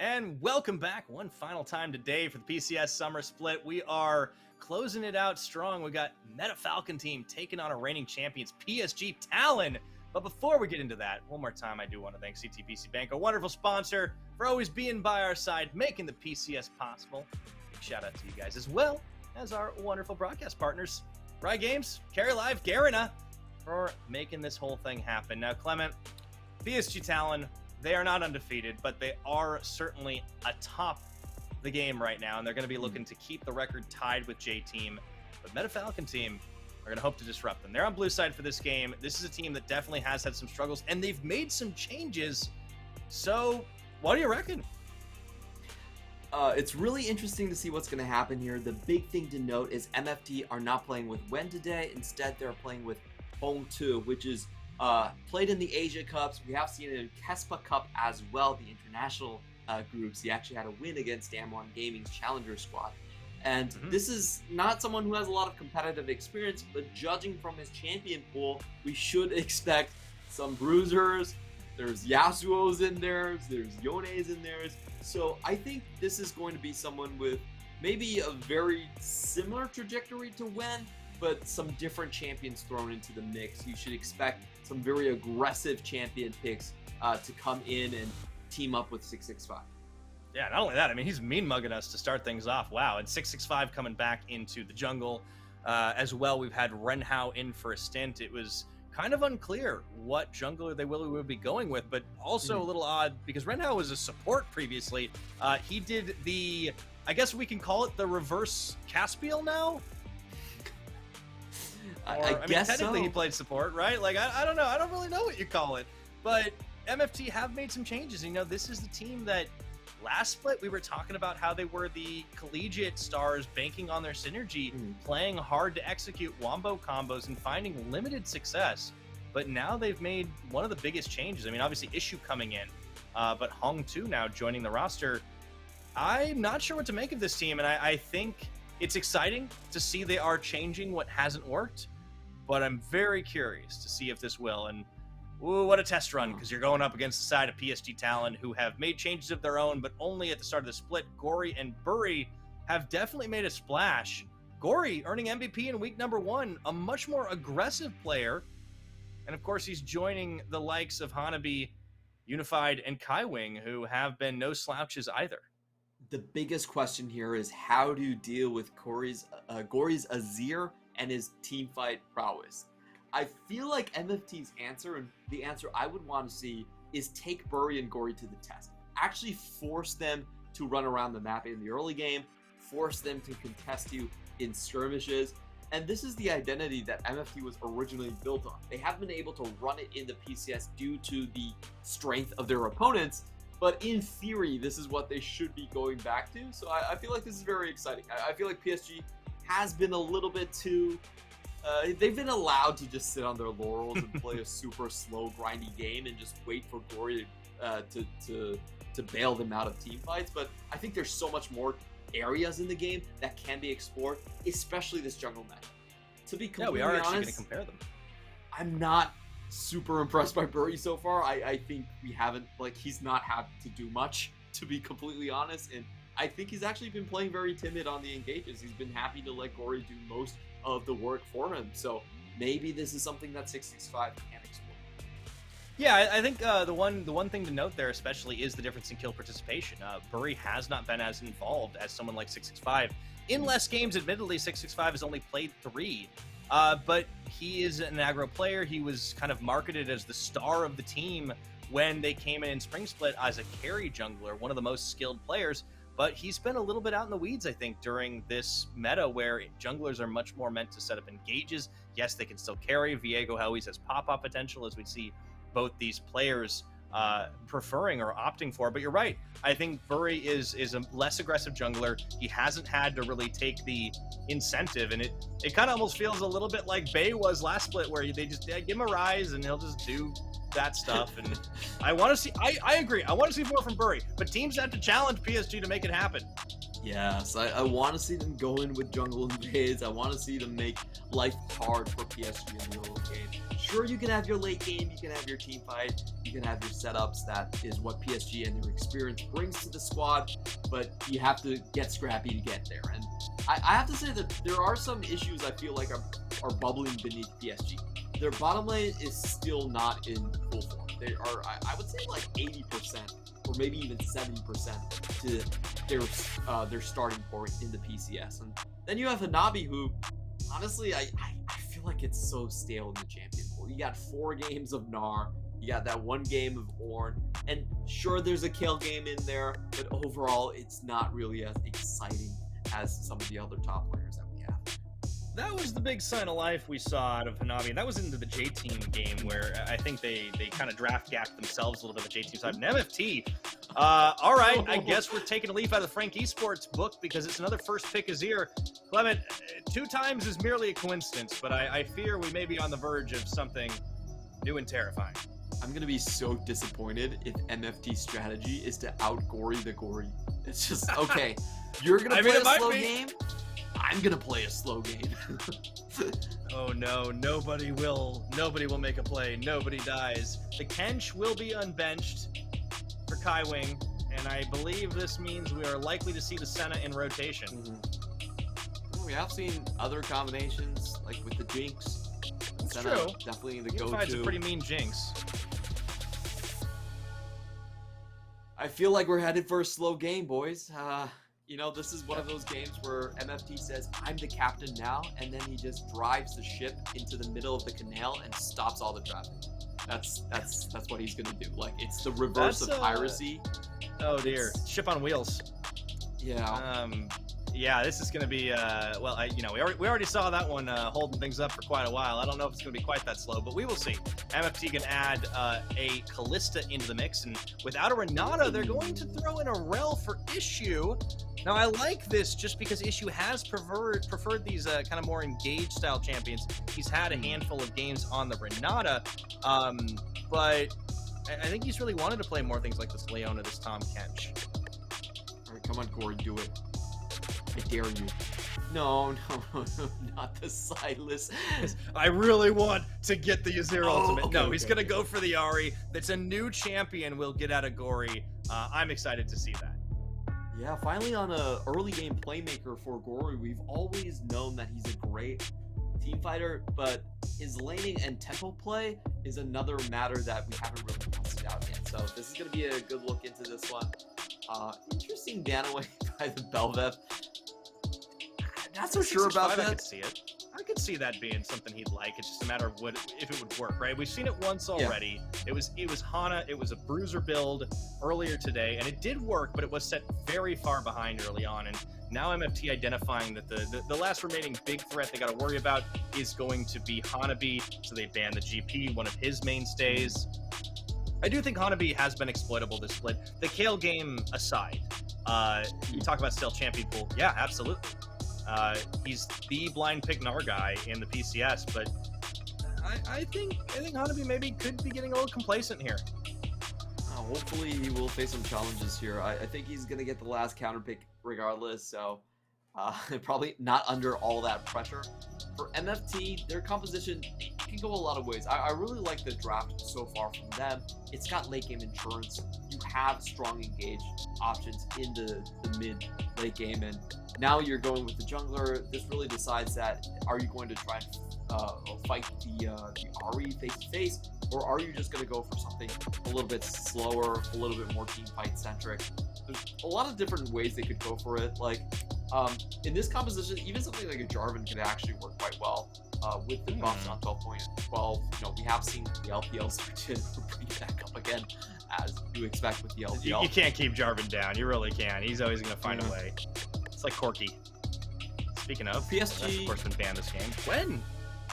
And welcome back one final time today for the PCS Summer Split. We are closing it out strong. We got Meta Falcon team taking on our reigning champions, PSG Talon. But before we get into that, one more time, I do want to thank CTPC Bank, a wonderful sponsor, for always being by our side, making the PCS possible. Big shout out to you guys, as well as our wonderful broadcast partners, Riot Games, Carry Live, Garena, for making this whole thing happen. Now, Clement, PSG Talon, they are not undefeated, but they are certainly atop the game right now, and they're going to be looking to keep the record tied with J-Team. But Meta Falcon team are going to hope to disrupt them. They're on blue side for this game. This is a team that definitely has had some struggles, and they've made some changes. So, what do you reckon? It's really interesting to see what's going to happen here. The big thing to note is MFT are not playing with Wen today. Instead, they're playing with Hong 2, which is played in the Asia Cups. We have seen it in Kespa Cup as well, the international groups. He actually had a win against Damwon Gaming's Challenger squad. And this is not someone who has a lot of competitive experience, but judging from his champion pool, we should expect some bruisers. There's Yasuo's in there, there's Yone's in there. So I think this is going to be someone with maybe a very similar trajectory to Wen, but some different champions thrown into the mix. You should expect some very aggressive champion picks to come in and team up with 665. Yeah, not only that, I mean, he's mean-mugging us to start things off. Wow, and 665 coming back into the jungle. As well, we've had Renhao in for a stint. It was kind of unclear what jungler they would be going with, but also a little odd because Renhao was a support previously. He did the, I guess we can call it the reverse Caspiel now? I guess technically so. He played support, right? Like, I don't know. I don't really know what you call it. But MFT have made some changes. You know, this is the team that last split we were talking about how they were the collegiate stars banking on their synergy, playing hard to execute wombo combos and finding limited success. But now they've made one of the biggest changes. I mean, obviously Issue coming in, but Hong 2 now joining the roster. I'm not sure what to make of this team, and I think it's exciting to see they are changing what hasn't worked, but I'm very curious to see if this will. And ooh, what a test run, because you're going up against the side of PSG Talon, who have made changes of their own, but only at the start of the split. Gory and Bury have definitely made a splash. Gory earning MVP in week number 1, a much more aggressive player. And of course, he's joining the likes of Hanabi, Unified, and Kaiwing, who have been no slouches either. The biggest question here is how do you deal with Gory's Azir and his teamfight prowess? I feel like MFT's answer, and the answer I would want to see, is take Bury and Gory to the test. Actually force them to run around the map in the early game, force them to contest you in skirmishes, and this is the identity that MFT was originally built on. They haven't been able to run it in the PCS due to the strength of their opponents, but in theory, this is what they should be going back to, so I feel like this is very exciting. I feel like PSG has been a little bit too... they've been allowed to just sit on their laurels and play a super slow, grindy game and just wait for Gory to bail them out of team fights. But I think there's so much more areas in the game that can be explored, especially this jungle match. To be completely honest, we are actually going to compare them. I'm not super impressed by Bury so far. I think we haven't, like, he's not had to do much, to be completely honest. And I think he's actually been playing very timid on the engages. He's been happy to let Gory do most of the work for him. So maybe this is something that 665 can explore. Yeah, I think the one thing to note there especially is the difference in kill participation. Bury has not been as involved as someone like 665. In less games, admittedly, 665 has only played 3. But he is an aggro player. He was kind of marketed as the star of the team when they came in Spring Split as a carry jungler, one of the most skilled players. But he's been a little bit out in the weeds, I think, during this meta where junglers are much more meant to set up engages. Yes, they can still carry. Viego always has pop-up potential, as we see both these players preferring or opting for. But you're right. I think Bury is a less aggressive jungler. He hasn't had to really take the incentive, and it kind of almost feels a little bit like Bay was last split, where they just give him a rise and he'll just do that stuff. And I want to see. I agree. I want to see more from Bury, but teams have to challenge PSG to make it happen. Yes, I want to see them go in with jungle invades. I want to see them make life hard for PSG in the early game. Sure, you can have your late game, you can have your team fight, you can have your setups. That is what PSG and their experience brings to the squad, but you have to get scrappy to get there. And I have to say that there are some issues I feel like are bubbling beneath PSG. Their bottom lane is still not in full form. They are, I would say, like 80%. Or maybe even 70% to their starting point in the PCS. And then you have Hanabi, who, honestly, I feel like it's so stale in the champion pool. You got 4 games of Gnar, you got that 1 game of Ornn, and sure, there's a Kayle game in there, but overall, it's not really as exciting as some of the other top players that we have. That was the big sign of life we saw out of Hanabi. That was into the J-Team game where I think they kind of draft gapped themselves a little bit of the J-Team side. And MFT, all right, I guess we're taking a leaf out of the Frank Esports book because it's another first pick Azir. Clement, 2 times is merely a coincidence, but I fear we may be on the verge of something new and terrifying. I'm going to be so disappointed if MFT's strategy is to out-gory the gory. It's just, okay, you're going to play a slow game? I'm gonna play a slow game. Oh no, nobody will make a play. Nobody dies. The Kench will be unbenched for Kai Wing, and I believe this means we are likely to see the Senna in rotation. Well, we have seen other combinations, like with the Jinx. That's Senna, true. definitely the Unified's go-to. a pretty mean Jinx. I feel like we're headed for a slow game, boys. You know, this is one of those games where MFT says, I'm the captain now, and then he just drives the ship into the middle of the canal and stops all the traffic. That's what he's gonna do. Like, it's the reverse of piracy. Oh dear, ship on wheels. Yeah. Yeah, this is gonna be well, we already saw that one holding things up for quite a while. I don't know if it's gonna be quite that slow, but we will see. MFT can add a Kalista into the mix, and without a Renata, they're going to throw in a Rel for Issue. Now, I like this just because Issue has preferred these kind of more engaged style champions. He's had a handful of games on the Renata, but I think he's really wanted to play more things like this Leona, this Tom Kench. All right, come on, Corey, do it. I dare you. No, not the Silas. I really want to get the Azir ultimate. Okay, no, he's going to go for the Ahri. That's a new champion we'll get out of Gory. I'm excited to see that. Yeah, finally on a early game playmaker for Gory. We've always known that he's a great team fighter, but his laning and tempo play is another matter that we haven't really tested out yet. So this is going to be a good look into this one. Interesting Danaway by the Bel'Veth. Not so sure about that. I could see it. I could see that being something he'd like. It's just a matter of if it would work, right? We've seen it once already. Yeah. It was Hana. It was a bruiser build earlier today, and it did work, but it was set very far behind early on. And now MFT identifying that the last remaining big threat they got to worry about is going to be Hanabi. So they banned the GP, one of his mainstays. I do think Hanabi has been exploitable this split. The Kayle game aside, you talk about still champion pool. Yeah, absolutely. He's the blind pick Gnar guy in the PCS, but I think Hanabi maybe could be getting a little complacent here. Hopefully he will face some challenges here. I think he's going to get the last counter pick regardless, so probably not under all that pressure. For MFT, their composition can go a lot of ways. I really like the draft so far from them. It's got late game insurance. You have strong engaged options in the mid-late game, and now you're going with the jungler. This really decides that, are you going to try and fight the Ahri face-to-face, or are you just going to go for something a little bit slower, a little bit more team fight centric? There's a lot of different ways they could go for it. Like, in this composition, even something like a Jarvan could actually work quite well with the buffs on 12.12. You know, we have seen the LPL start to bring it back up again, as you expect with the LPL. You can't keep Jarvan down. You really can. He's always going to find a way. It's like Corky. Speaking of, PSG, that's of course been banned this game. When?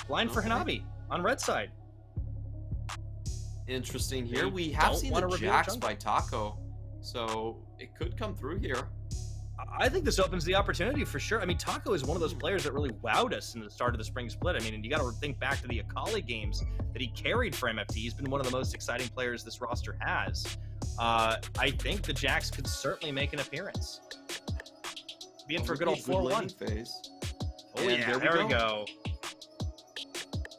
Blind for Hanabi on red side. Interesting here. We have seen the Jax by Taco, so it could come through here. I think this opens the opportunity for sure. I mean, Taco is one of those players that really wowed us in the start of the spring split. I mean, and you got to think back to the Akali games that he carried for MFT. He's been one of the most exciting players this roster has. I think the Jacks could certainly make an appearance. Be in for a good old 4-1 phase. Oh and yeah, there we go.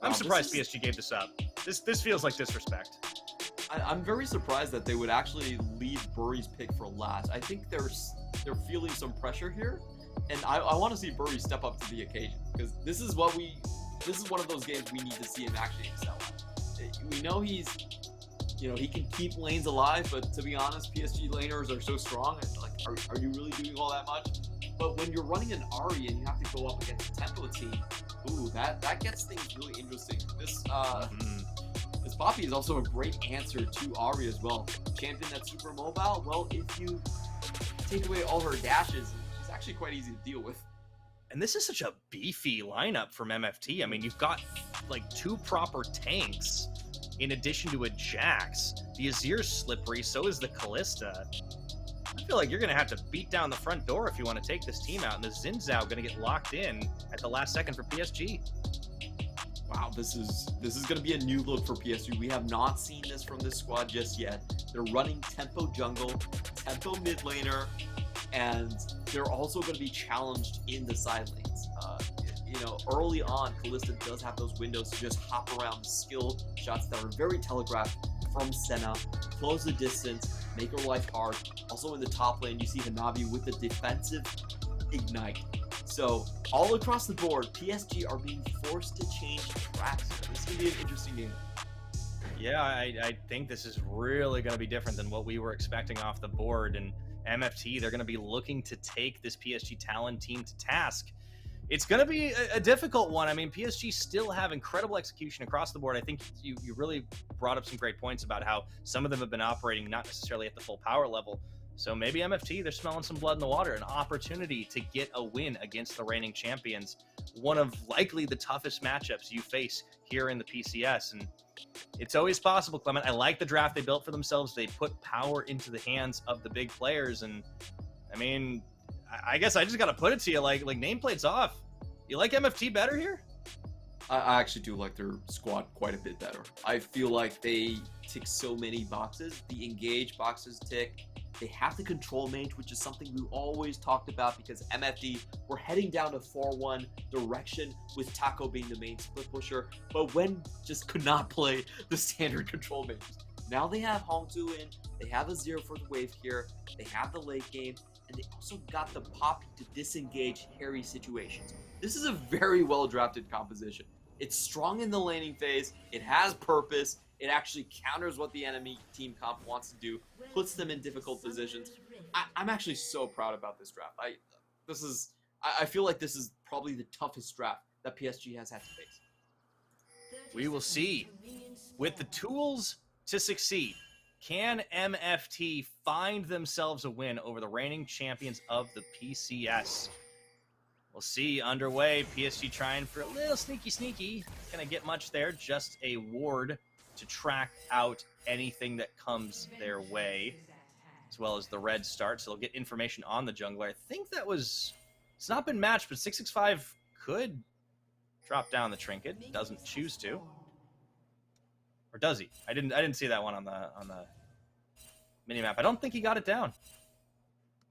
I'm surprised PSG gave this up. This feels like disrespect. I'm very surprised that they would actually leave Bury's pick for last. I think they're feeling some pressure here, and I want to see Bury step up to the occasion, because this is one of those games we need to see him actually excel at. We know he's, he can keep lanes alive, but to be honest, PSG laners are so strong. And like, are you really doing all that much? But when you're running an Ahri and you have to go up against a tempo team, ooh, that gets things really interesting. This Poppy is also a great answer to Ahri as well. Champion that's super mobile, well, if you take away all her dashes, she's actually quite easy to deal with. And this is such a beefy lineup from MFT. I mean, you've got like 2 proper tanks in addition to a Jax. The Azir's slippery, so is the Kalista. I feel like you're going to have to beat down the front door if you want to take this team out, and the Xin Zhao going to get locked in at the last second for PSG. Wow, this is going to be a new look for PSG. We have not seen this from this squad just yet. They're running tempo jungle, tempo mid laner, and they're also going to be challenged in the side lanes. Early on, Kalista does have those windows to just hop around skill shots that are very telegraphed from Senna, close the distance, make her life hard. Also in the top lane, you see Hanabi with the defensive ignite. So all across the board, PSG are being forced to change tracks. This is going to be an interesting game. Yeah, I think this is really going to be different than what we were expecting off the board. And MFT, they're going to be looking to take this PSG Talon team to task. It's going to be a difficult one. I mean, PSG still have incredible execution across the board. I think you really brought up some great points about how some of them have been operating not necessarily at the full power level. So maybe MFT, they're smelling some blood in the water, an opportunity to get a win against the reigning champions. One of likely the toughest matchups you face here in the PCS. And it's always possible, Clement. I like the draft they built for themselves. They put power into the hands of the big players. And I mean, I guess I just got to put it to you, like nameplate's off. You like MFT better here? I actually do like their squad quite a bit better. I feel like they tick so many boxes. The engage boxes tick. They have the control mage, which is something we always talked about, because MFT, we're heading down a 4-1 direction with Taco being the main split pusher, but Wen just could not play the standard control mage. Now they have Hongzhu in, they have Azir for the wave here, they have the late game, and they also got the Poppy to disengage hairy situations. This is a very well-drafted composition. It's strong in the laning phase, it has purpose, it actually counters what the enemy team comp wants to do, puts them in difficult positions. I'm actually so proud about this draft. I feel like this is probably the toughest draft that PSG has had to face. We will see. With the tools to succeed, can MFT find themselves a win over the reigning champions of the PCS? We'll see. Underway, PSG trying for a little sneaky. Gonna get much there, just a ward to track out anything that comes their way, as well as the red start, so they'll get information on the jungler. I think it's not been matched, but 665 could drop down the trinket. Doesn't choose to. Or does he? I didn't see that one on the minimap. I don't think he got it down.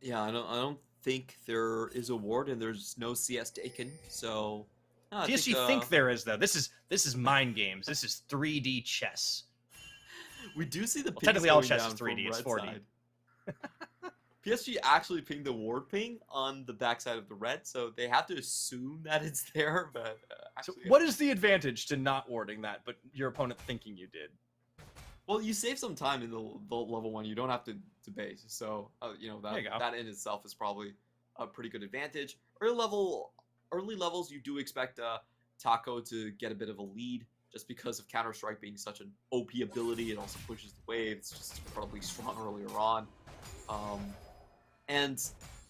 Yeah, I don't think there is a ward, and there's no CS taken, so PSG think there is, though. This is mind games. This is 3D chess. We do see the technically all chess is 3D. It's 4D. PSG actually pinged the ward ping on the backside of the red, so they have to assume that it's there. But so what is the advantage to not warding that, but your opponent thinking you did? Well, you save some time in the level 1. You don't have to base, so that in itself is probably a pretty good advantage. Early levels, you do expect Taco to get a bit of a lead, just because of Counter-Strike being such an OP ability. It also pushes the wave. It's just incredibly strong earlier on. And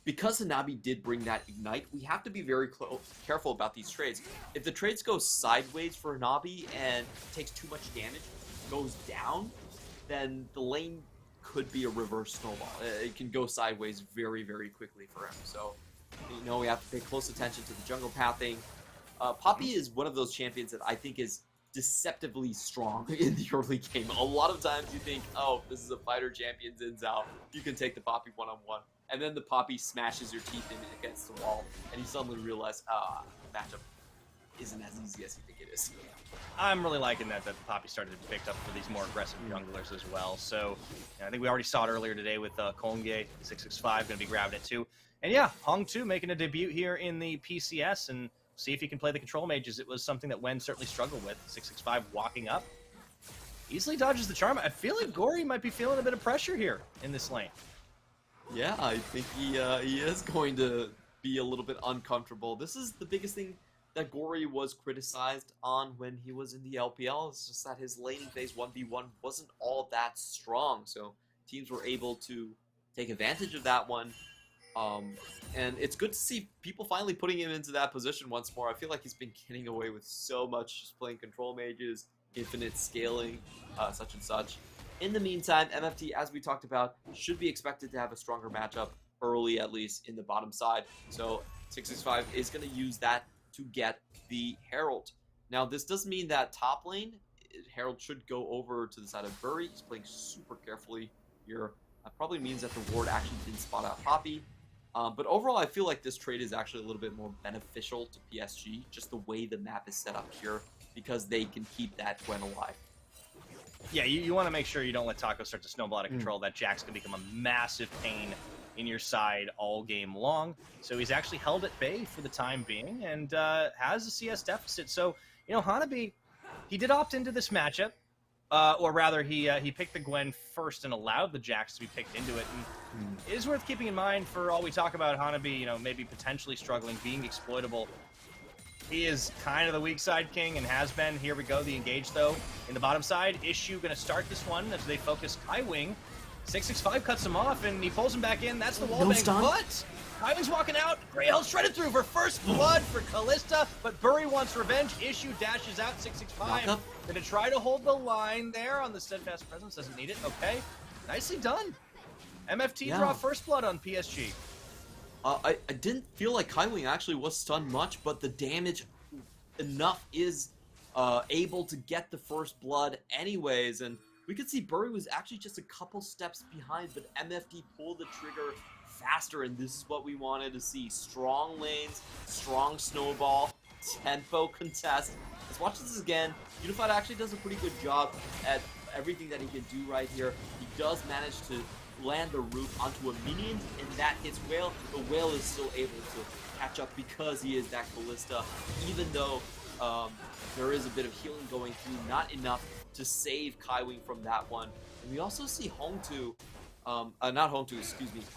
because Hanabi did bring that Ignite, we have to be very careful about these trades. If the trades go sideways for Hanabi and takes too much damage, goes down, then the lane could be a reverse snowball. It can go sideways very, very quickly for him. So, we have to pay close attention to the jungle pathing. Poppy is one of those champions that I think is deceptively strong in the early game. A lot of times you think, oh, this is a fighter champion, Xin Zhao. You can take the Poppy one-on-one. And then the Poppy smashes your teeth in against the wall. And you suddenly realize, the matchup isn't as easy as you think it is. I'm really liking that the Poppy started to be picked up for these more aggressive junglers as well. So I think we already saw it earlier today with Kolnge, 665, going to be grabbing it too. And yeah, Hong too making a debut here in the PCS, and see if he can play the control mages. It was something that Wen certainly struggled with. 665 walking up. Easily dodges the charm. I feel like Gory might be feeling a bit of pressure here in this lane. Yeah, I think he is going to be a little bit uncomfortable. This is the biggest thing that Gory was criticized on when he was in the LPL. It's just that his laning phase 1v1 wasn't all that strong. So teams were able to take advantage of that one. And it's good to see people finally putting him into that position once more. I feel like he's been getting away with so much, just playing control mages, infinite scaling, such and such. In the meantime, MFT, as we talked about, should be expected to have a stronger matchup early, at least in the bottom side. So 665 is going to use that to get the Herald. Now, this does mean that top lane, Herald should go over to the side of Bury. He's playing super carefully here. That probably means that the ward actually didn't spot out Poppy. But overall, I feel like this trade is actually a little bit more beneficial to PSG, just the way the map is set up here, because they can keep that Gwen alive. Yeah, you want to make sure you don't let Taco start to snowball out of control. That Jack's going to become a massive pain in your side all game long. So he's actually held at bay for the time being and has a CS deficit. So, Hanabi, he did opt into this matchup. Or rather, he picked the Gwen first and allowed the Jax to be picked into it. And it is worth keeping in mind for all we talk about Hanabi, maybe potentially struggling, being exploitable. He is kind of the weak side king and has been. Here we go, the engage though. In the bottom side, Issue going to start this one as they focus Kaiwing. 665 cuts him off and he pulls him back in. That's the wall bang, but Kaiwing's walking out. Grey Hell shredded through for first blood for Kalista, but Bury wants revenge. Issue dashes out. 665 going to try to hold the line there on the steadfast presence. Doesn't need it. Okay, nicely done. MFT draw first blood on PSG. I didn't feel like Kaiwing actually was stunned much, but the damage enough is able to get the first blood anyways, and we could see Bury was actually just a couple steps behind, but MFT pulled the trigger faster, and this is what we wanted to see. Strong lanes, strong snowball, tempo contest. Let's watch this again. Unified actually does a pretty good job at everything that he can do right here. He does manage to land the root onto a minion, and that hits Whale. The Whale is still able to catch up because he is that Kalista, even though there is a bit of healing going through, not enough to save Kaiwing from that one. And we also see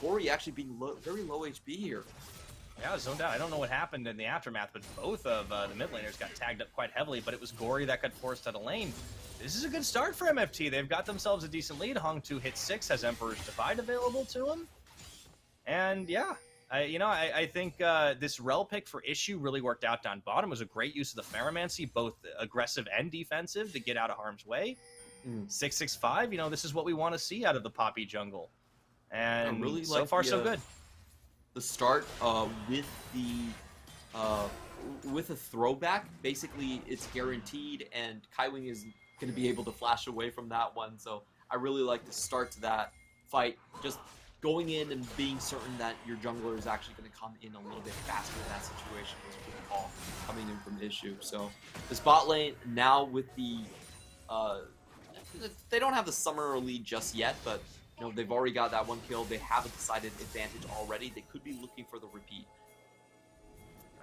Gory actually being very low HP here. Yeah, zoned out. I don't know what happened in the aftermath, but both of the mid laners got tagged up quite heavily, but it was Gory that got forced out of lane. This is a good start for MFT. They've got themselves a decent lead. Hong 2 hit 6, has Emperor's Divide available to him. And yeah, I think this Rel pick for Issue really worked out down bottom. It was a great use of the Pheromancy, both aggressive and defensive, to get out of harm's way. 665, this is what we want to see out of the Poppy jungle. And really so far, so good. The start with a throwback, basically it's guaranteed, and Kaiwing is going to be able to flash away from that one. So I really like the start to that fight, just going in and being certain that your jungler is actually going to come in a little bit faster in that situation was a good call coming in from Issue. So the spot lane now with the they don't have the summer lead just yet, but they've already got that one kill. They have a decided advantage already. They could be looking for the repeat.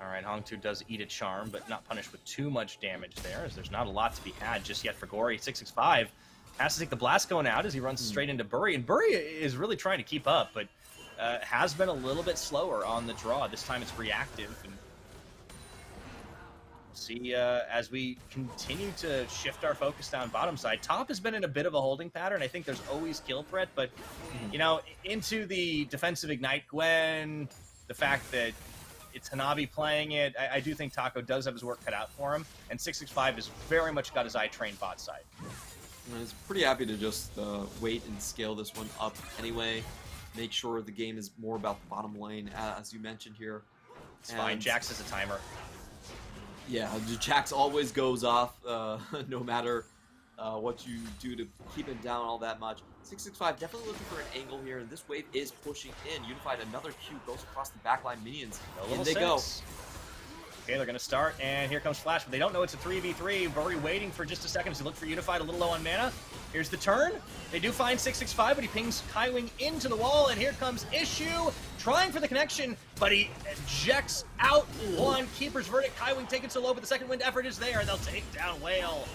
All right, Hong 2 does eat a charm, but not punished with too much damage there, as there's not a lot to be had just yet for Gory. 665 has to take the blast going out as he runs straight into Bury, and Bury is really trying to keep up, but has been a little bit slower on the draw. This time it's reactive, and see as we continue to shift our focus down bottom side. Top has been in a bit of a holding pattern. I think there's always kill threat, but into the defensive Ignite Gwen, the fact that it's Hanabi playing it, I do think Taco does have his work cut out for him, and 665 has very much got his eye trained bot side. I was pretty happy to just wait and scale this one up anyway. Make sure the game is more about the bottom lane, as you mentioned here. It's fine. Jax is a timer. Yeah, Jax always goes off, no matter what you do to keep him down all that much. 665 definitely looking for an angle here, and this wave is pushing in. Unified, another Q goes across the backline minions. In they go. Okay, they're going to start, and here comes Flash, but they don't know it's a 3v3. Bury waiting for just a second to look for Unified, a little low on mana. Here's the turn. They do find 665, but he pings Kaiwing into the wall, and here comes Issue, trying for the connection, but he ejects out one. Keeper's verdict. Kaiwing taken so low, but the second wind effort is there, and they'll take down Whale.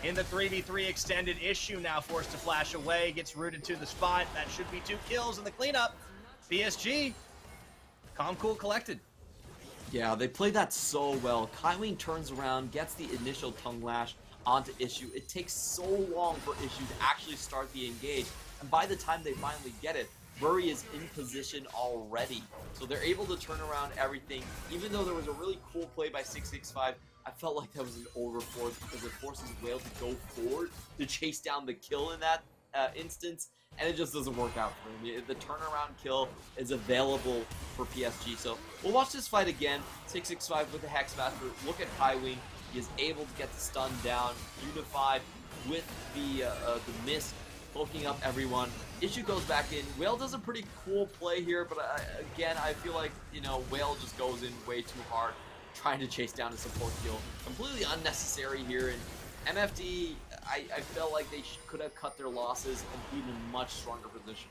In the 3v3 extended, Issue now forced to flash away, gets rooted to the spot. That should be 2 kills in the cleanup. PSG, calm, cool, collected. Yeah, they played that so well. Kaiwing turns around, gets the initial tongue lash onto Issue. It takes so long for Issue to actually start the engage, and by the time they finally get it, Bury is in position already. So they're able to turn around everything. Even though there was a really cool play by 665, I felt like that was an overforce because it forces Whale to go forward to chase down the kill in that instance, and it just doesn't work out for him. The turnaround kill is available for PSG, so we'll watch this fight again. 665 with the Hexmaster. Look at Kaiwing. He is able to get the stun down. Unified with the mist, poking up everyone. Issue goes back in. Whale does a pretty cool play here, but again, I feel like, you know, Whale just goes in way too hard, trying to chase down a support kill. Completely unnecessary here, and MFT, I felt like they could have cut their losses and be in a much stronger position.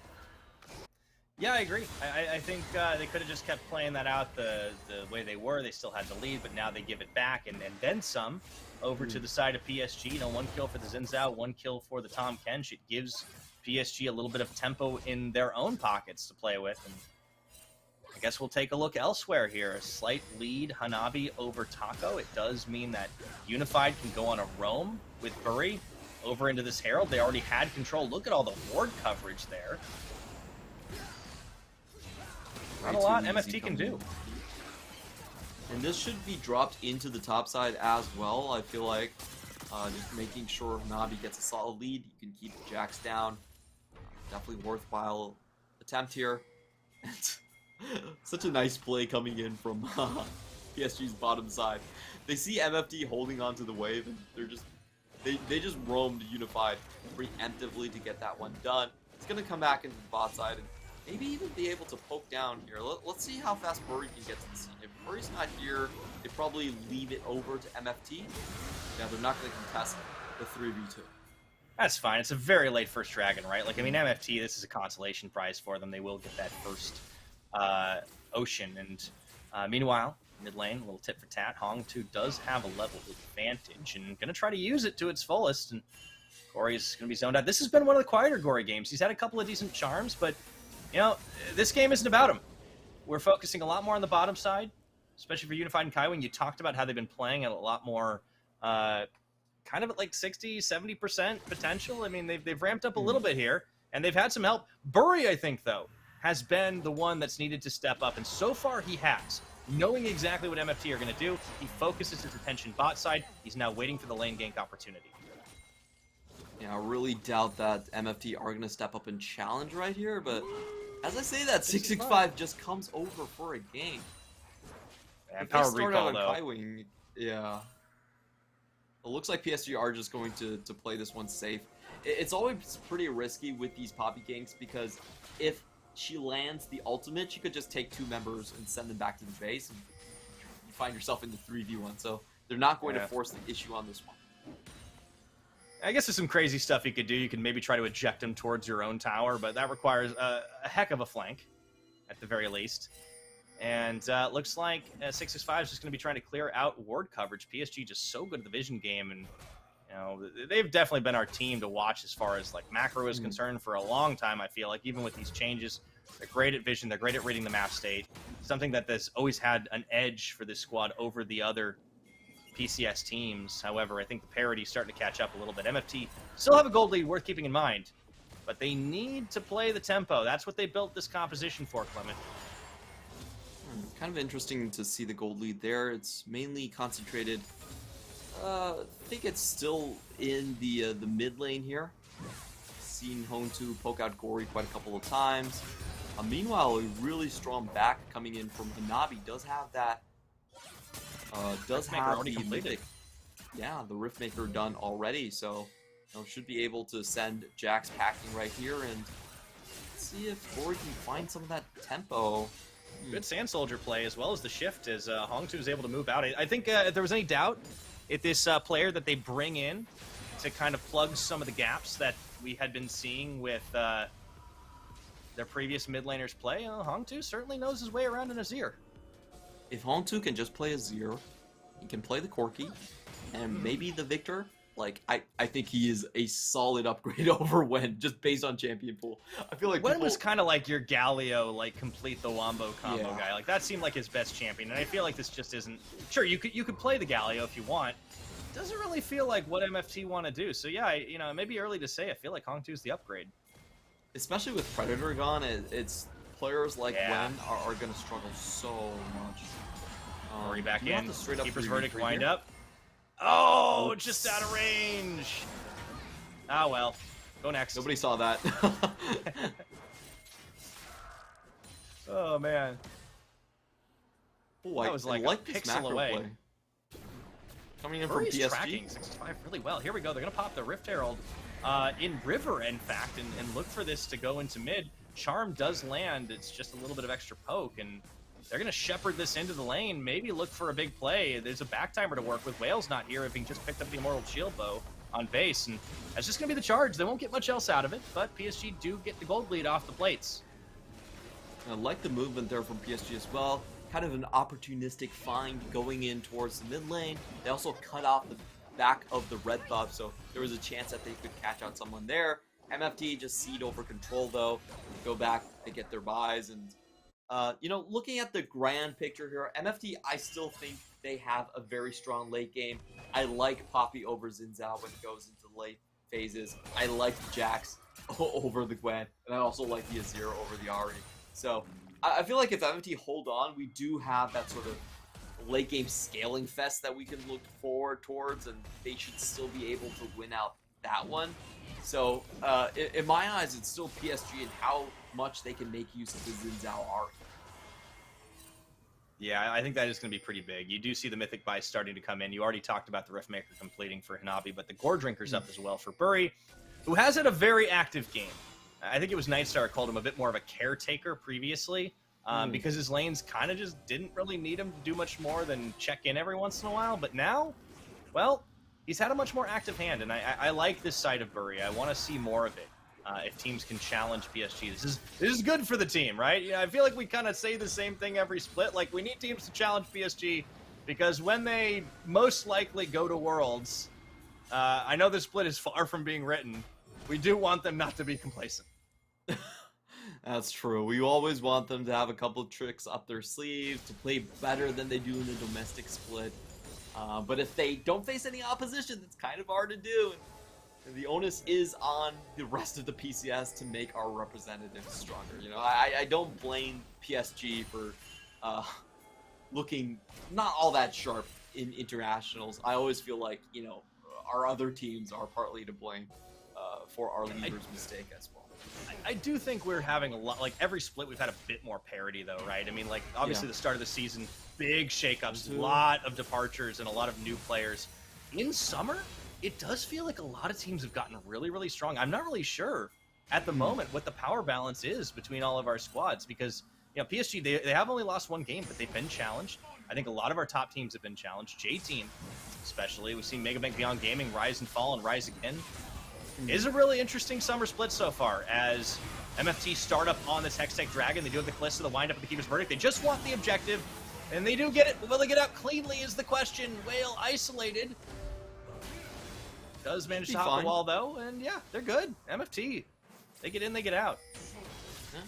Yeah, I agree. I think they could have just kept playing that out the way they were. They still had the lead, but now they give it back and then some over to the side of PSG. You know, 1 kill for the Xin Zhao, 1 kill for the Tahm Kench. It gives PSG a little bit of tempo in their own pockets to play with. And I guess we'll take a look elsewhere here. A slight lead, Hanabi over Taco. It does mean that Unified can go on a roam with Bury over into this Herald. They already had control. Look at all the ward coverage there. Not a lot MFT can do. And this should be dropped into the top side as well, I feel like. Just making sure Hanabi gets a solid lead. You can keep Jax down. Definitely worthwhile attempt here. Such a nice play coming in from PSG's bottom side. They see MFT holding onto the wave, and they just roamed Unified preemptively to get that one done. It's gonna come back into the bot side and maybe even be able to poke down here. Let's see how fast Bury can get to the scene. If Bury's not here, they probably leave it over to MFT. Yeah, they're not going to contest the 3v2. That's fine. It's a very late first dragon, right? Like, I mean, MFT, this is a consolation prize for them. They will get that first ocean. And meanwhile, mid lane, a little tit for tat. Hong 2 does have a level advantage and going to try to use it to its fullest. And Gory's going to be zoned out. This has been one of the quieter Gory games. He's had a couple of decent charms, but, you know, this game isn't about him. We're focusing a lot more on the bottom side, especially for Unified and Kaiwing. You talked about how they've been playing at a lot more kind of at like 60-70% potential. I mean, they've ramped up a little bit here, and they've had some help. Bury, I think, though, has been the one that's needed to step up, and so far he has. Knowing exactly what MFT are going to do, he focuses his attention bot side. He's now waiting for the lane gank opportunity. Yeah, I really doubt that MFT are going to step up and challenge right here, but as I say that, 665 just comes over for a game. And power recall, though. Kaiwing, yeah. It looks like PSG are just going to play this one safe. It's always pretty risky with these Poppy ganks because if she lands the ultimate, she could just take 2 members and send them back to the base, and you find yourself in the 3v1. So they're not going to force the issue on this one. I guess there's some crazy stuff you could do. You can maybe try to eject him towards your own tower, but that requires a heck of a flank, at the very least. And looks like 665 is just going to be trying to clear out ward coverage. PSG just so good at the vision game, and you know they've definitely been our team to watch as far as like macro is concerned for a long time. I feel like even with these changes, they're great at vision. They're great at reading the map state. Something that has always had an edge for this squad over the other PCS teams. However, I think the parity is starting to catch up a little bit. MFT still have a gold lead worth keeping in mind, but they need to play the tempo. That's what they built this composition for, Clement. Kind of interesting to see the gold lead there. It's mainly concentrated think it's still in the mid lane here. Seen Hone2 poke out Gory quite a couple of times. Meanwhile, a really strong back coming in from Hanabi does have that. Does have already the completed. mythic, yeah, the Riftmaker done already. So should be able to send Jax packing right here, and see if Gory can find some of that tempo. Good Sand Soldier play, as well as the shift, as Hong2 is able to move out. I think if there was any doubt, if this player that they bring in to kind of plug some of the gaps that we had been seeing with their previous mid laners play, Hong2 certainly knows his way around an Azir. If Hong2 can just play Azir, he can play the Corki, and maybe the Victor. Like, I think he is a solid upgrade over Wen, just based on champion pool. I feel like Wen was kind of like your Galio, like, complete the Wombo combo guy. Like, that seemed like his best champion, and I feel like this just isn't... Sure, you could play the Galio if you want. It doesn't really feel like what MFT want to do. So, yeah, you know, it may be early to say. I feel like Hong2 is the upgrade. Especially with Predator gone, it's players like Wen are going to struggle so much. Hurry back in. Keeper's Verdict wind here? up. Oh, just out of range. Ah, well. Go next. Nobody saw that. Oh, man. Ooh, That was like a pixel away. Play. Coming in Furry's from PSG. tracking 65 really well. Here we go. They're going to pop the Rift Herald in River, in fact, and look for this to go into mid. Charm does land. It's just a little bit of extra poke, and they're going to shepherd this into the lane, maybe look for a big play. There's a back timer to work with. Whale's not here, having just picked up the Immortal Shield Bow on base, and that's just going to be the charge. They won't get much else out of it, but PSG do get the gold lead off the plates. I like the movement there from PSG as well. Kind of an opportunistic find going in towards the mid lane. They also cut off the back of the red buff, so there was a chance that they could catch out someone there. MFT just cede over control though. Go back, they get their buys, and you know, looking at the grand picture here, MFT, I still think they have a very strong late game. I like Poppy over Xin Zhao when it goes into late phases. I like Jax over the Gwen, and I also like the Azir over the Ahri. So I feel like if MFT hold on, we do have that sort of late game scaling fest that we can look forward towards, and they should still be able to win out that one. So in my eyes, it's still PSG and how much they can make use of the Xin Zhao Ahri. Yeah, I think that is going to be pretty big. You do see the Mythic buys starting to come in. You already talked about the Riftmaker completing for Hanabi, but the Gore Drinker's up as well for Bury, who has had a very active game. I think it was Nightstar called him a bit more of a caretaker previously, because his lanes kind of just didn't really need him to do much more than check in every once in a while. But now, well, he's had a much more active hand, and I like this side of Bury. I want to see more of it. If teams can challenge PSG, this is good for the team, right? Yeah, I feel like we kind of say the same thing every split. Like, we need teams to challenge PSG because when they most likely go to Worlds, I know this split is far from being written. We do want them not to be complacent. That's true. We always want them to have a couple of tricks up their sleeves, to play better than they do in the domestic split. But if they don't face any opposition, it's kind of hard to do. And the onus is on the rest of the PCS to make our representatives stronger. You know, I don't blame PSG for looking not all that sharp in internationals. I always feel like, you know, our other teams are partly to blame for our leaders' mistake as well. I do think we're having a lot, like every split we've had a bit more parity though, right? I mean, like obviously the start of the season, big shakeups, a lot of departures and a lot of new players. In summer, it does feel like a lot of teams have gotten really, really strong. I'm not really sure at the moment what the power balance is between all of our squads because, you know, PSG, they have only lost one game, but they've been challenged. I think a lot of our top teams have been challenged. J-Team, especially. We've seen Megabank Beyond Gaming rise and fall and rise again. It is a really interesting summer split so far as MFT start up on this Hextech Dragon. They do have the Calista, the wind up of the Keeper's Verdict. They just want the objective, and they do get it. Will they get out cleanly is the question. Whale isolated. Does manage to hop the wall, though, and yeah, they're good. MFT, they get in, they get out.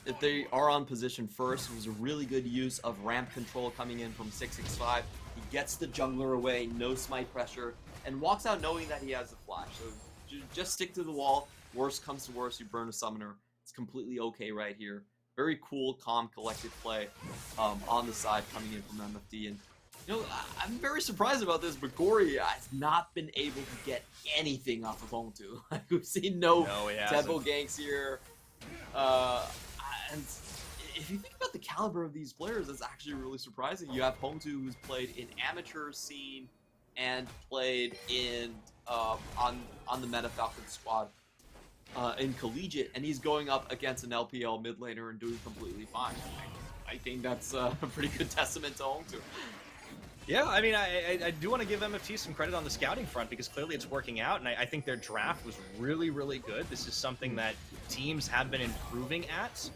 If they are on position first, it was a really good use of ramp control coming in from 665. He gets the jungler away, no smite pressure, and walks out knowing that he has the flash. So just stick to the wall. Worst comes to worst, you burn a summoner. It's completely okay right here. Very cool, calm, collected play on the side coming in from MFD. And You know, I'm very surprised about this, but Gory has not been able to get anything off of Hongtu. Like, we've seen no tempo ganks here. And if you think about the caliber of these players, it's actually really surprising. You have Hongtu, who's played in amateur scene and played in on the Meta Falcon squad in collegiate, and he's going up against an LPL mid laner and doing completely fine. I think that's a pretty good testament to Hongtu. Yeah, I mean, I do want to give MFT some credit on the scouting front because clearly it's working out, and I think their draft was really, really good. This is something that teams have been improving at,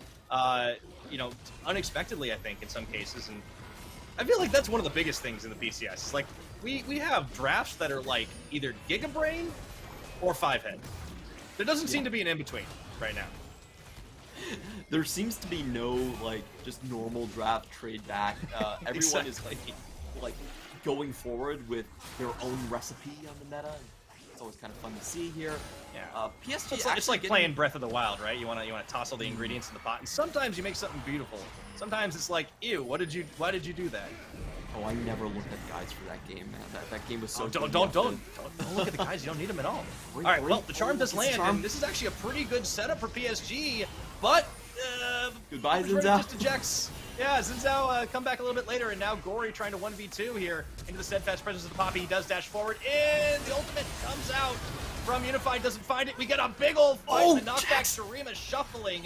you know, unexpectedly, I think, in some cases. And I feel like that's one of the biggest things in the PCS. It's like, we have drafts that are like either Giga Brain or 5-head. There doesn't seem to be an in-between right now. There seems to be no, like, just normal draft trade back. Everyone is, like going forward with their own recipe on the meta. It's always kind of fun to see here. Yeah. PSG it's like playing Breath of the Wild, right? You want to toss all the ingredients in the pot, and sometimes you make something beautiful. Sometimes it's like, ew, why did you do that? Oh, I never looked at guides for that game, man. That game was so. Don't look at the guides. You don't need them at all. All right, well, the charm does land, and this is actually a pretty good setup for PSG, but goodbye, Xin Zhao. Yeah, Xin Zhao come back a little bit later, and now Gory trying to 1v2 here into the steadfast presence of the Poppy. He does dash forward, and the ultimate comes out from Unified, doesn't find it. We get a big old fight. The knockback, Shurima shuffling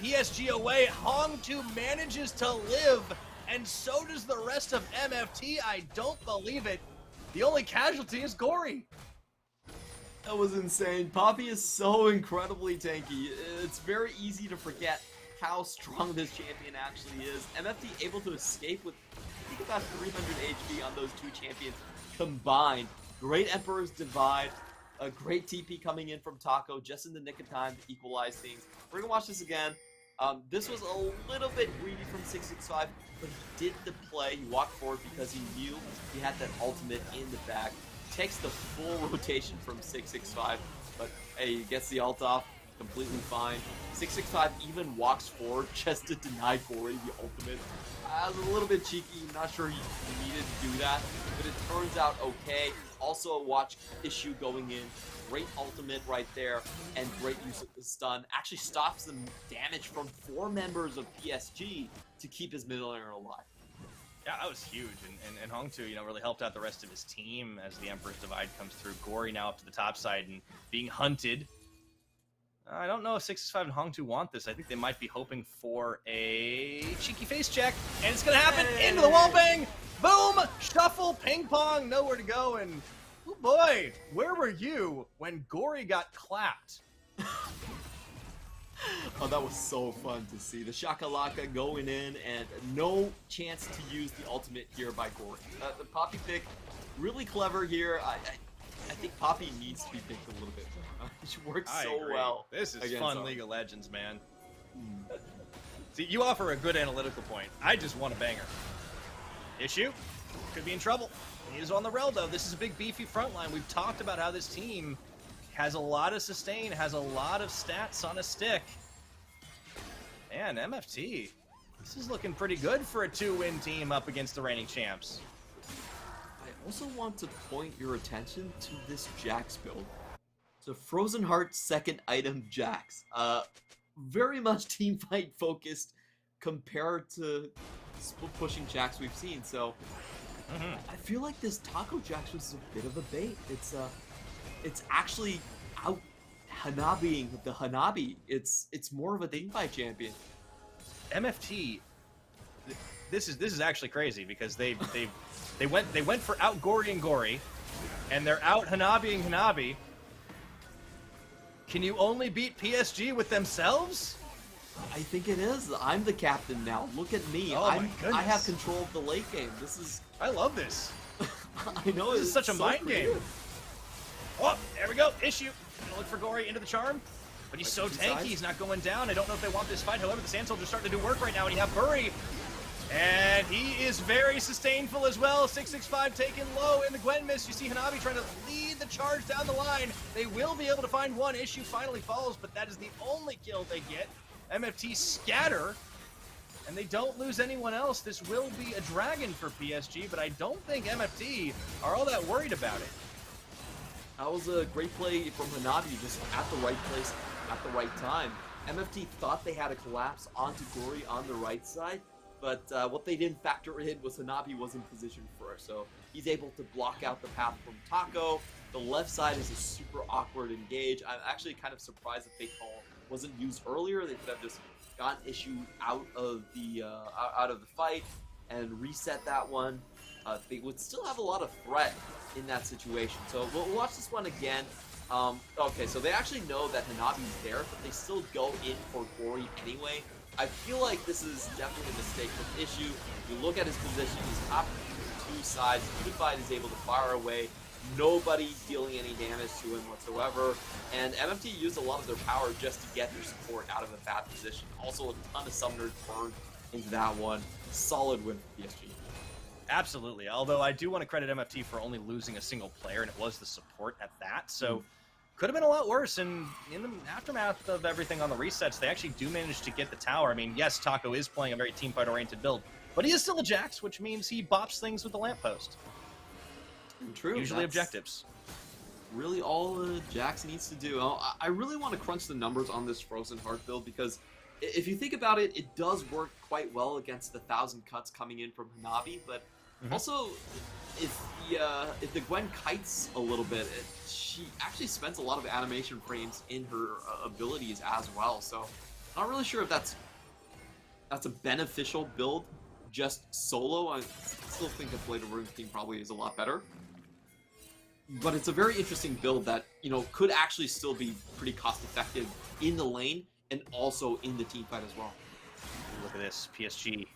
PSG away. Hongtu manages to live, and so does the rest of MFT. I don't believe it. The only casualty is Gory. That was insane. Poppy is so incredibly tanky. It's very easy to forget how strong this champion actually is. MFT able to escape with, I think, about 300 HP on those two champions combined. Great Emperor's Divide, a great TP coming in from Taco just in the nick of time to equalize things. We're gonna watch this again. This was a little bit greedy from 665, but he did the play. He walked forward because he knew he had that ultimate in the back. Takes the full rotation from 665, but hey, he gets the ult off. Completely fine. 665 even walks forward just to deny Gory the ultimate. It was a little bit cheeky. I'm not sure he needed to do that, but it turns out okay. Also a watch issue going in. Great ultimate right there, and great use of the stun. Actually stops the damage from 4 members of PSG to keep his middle laner alive. Yeah, that was huge, and Hongtu, you know, really helped out the rest of his team as the Emperor's Divide comes through. Gory now up to the top side and being hunted. I don't know if 665 and Hongtu want this. I think they might be hoping for a cheeky face check, and it's going to happen into the wall bang. Boom! Shuffle, ping pong, nowhere to go, and oh boy, where were you when Gory got clapped? Oh, that was so fun to see. The Shakalaka going in, and no chance to use the ultimate here by Gory. The Poppy pick, really clever here. I think Poppy needs to be picked a little bit more. She works so well. This is fun League of Legends, man. See, you offer a good analytical point. I just want a banger. Issue? Could be in trouble. He is on the rail, though. This is a big, beefy front line. We've talked about how this team has a lot of sustain, has a lot of stats on a stick. And MFT, this is looking pretty good for a 2-win team up against the reigning champs. I also want to point your attention to this Jax build. It's a Frozen Heart second item Jax. Very much team fight focused compared to split pushing Jax we've seen. So I feel like this Taco Jax was a bit of a bait. It's actually out Hanabiing the Hanabi. It's more of a team fight champion. MFT, this is actually crazy because they went for out Gory and Gory, and they're out Hanabiing Hanabi. Can you only beat PSG with themselves? I think it is. I'm the captain now. Look at me. Oh my goodness. I have control of the late game. This is. I love this. I know this is such a so mind game. Oh, there we go. Issue. Gonna look for Gory into the charm, but he's so tanky. He's not going down. I don't know if they want this fight. However, the Sand Soldier's starting to do work right now, and you have Bury. And he is very sustainful as well. 665 taken low in the Gwen miss. You see Hanabi trying to lead the charge down the line. They will be able to find one. Issue finally falls, but that is the only kill they get. MFT scatter. and they don't lose anyone else, this will be a dragon for PSG, but I don't think MFT are all that worried about it. That was a great play from Hanabi, just at the right place, at the right time. MFT thought they had a collapse onto Gory on the right side, but what they didn't factor in was Hanabi was in position first, so he's able to block out the path from Taco. The left side is a super awkward engage. I'm actually kind of surprised that Fake Call wasn't used earlier. They could have just gotten issue out of the fight and reset that one. They would still have a lot of threat in that situation. So we'll watch this one again. Okay, so they actually know that Hanabi's there, but they still go in for Gory anyway. I feel like this is definitely a mistake from Issue. You look at his position, he's top two sides. Unified is able to fire away. Nobody dealing any damage to him whatsoever. And MFT used a lot of their power just to get their support out of a bad position. Also, a ton of summoners burned into that one. Solid win for PSG. Absolutely. Although I do want to credit MFT for only losing a single player, and it was the support at that. So could have been a lot worse. And in the aftermath of everything on the resets, they actually do manage to get the tower. I mean, yes, Taco is playing a very teamfight-oriented build, but he is still a Jax, which means he bops things with the lamppost. True. Usually objectives. Really all Jax needs to do. I really want to crunch the numbers on this Frozen Heart build because if you think about it, it does work quite well against the 1,000 cuts coming in from Hanabi, but also if the Gwen kites a little bit, she actually spends a lot of animation frames in her abilities as well. So I'm not really sure if that's a beneficial build just solo. I still think the Blade of Runes team probably is a lot better. But it's a very interesting build that, you know, could actually still be pretty cost effective in the lane and also in the team fight as well. Look at this, PSG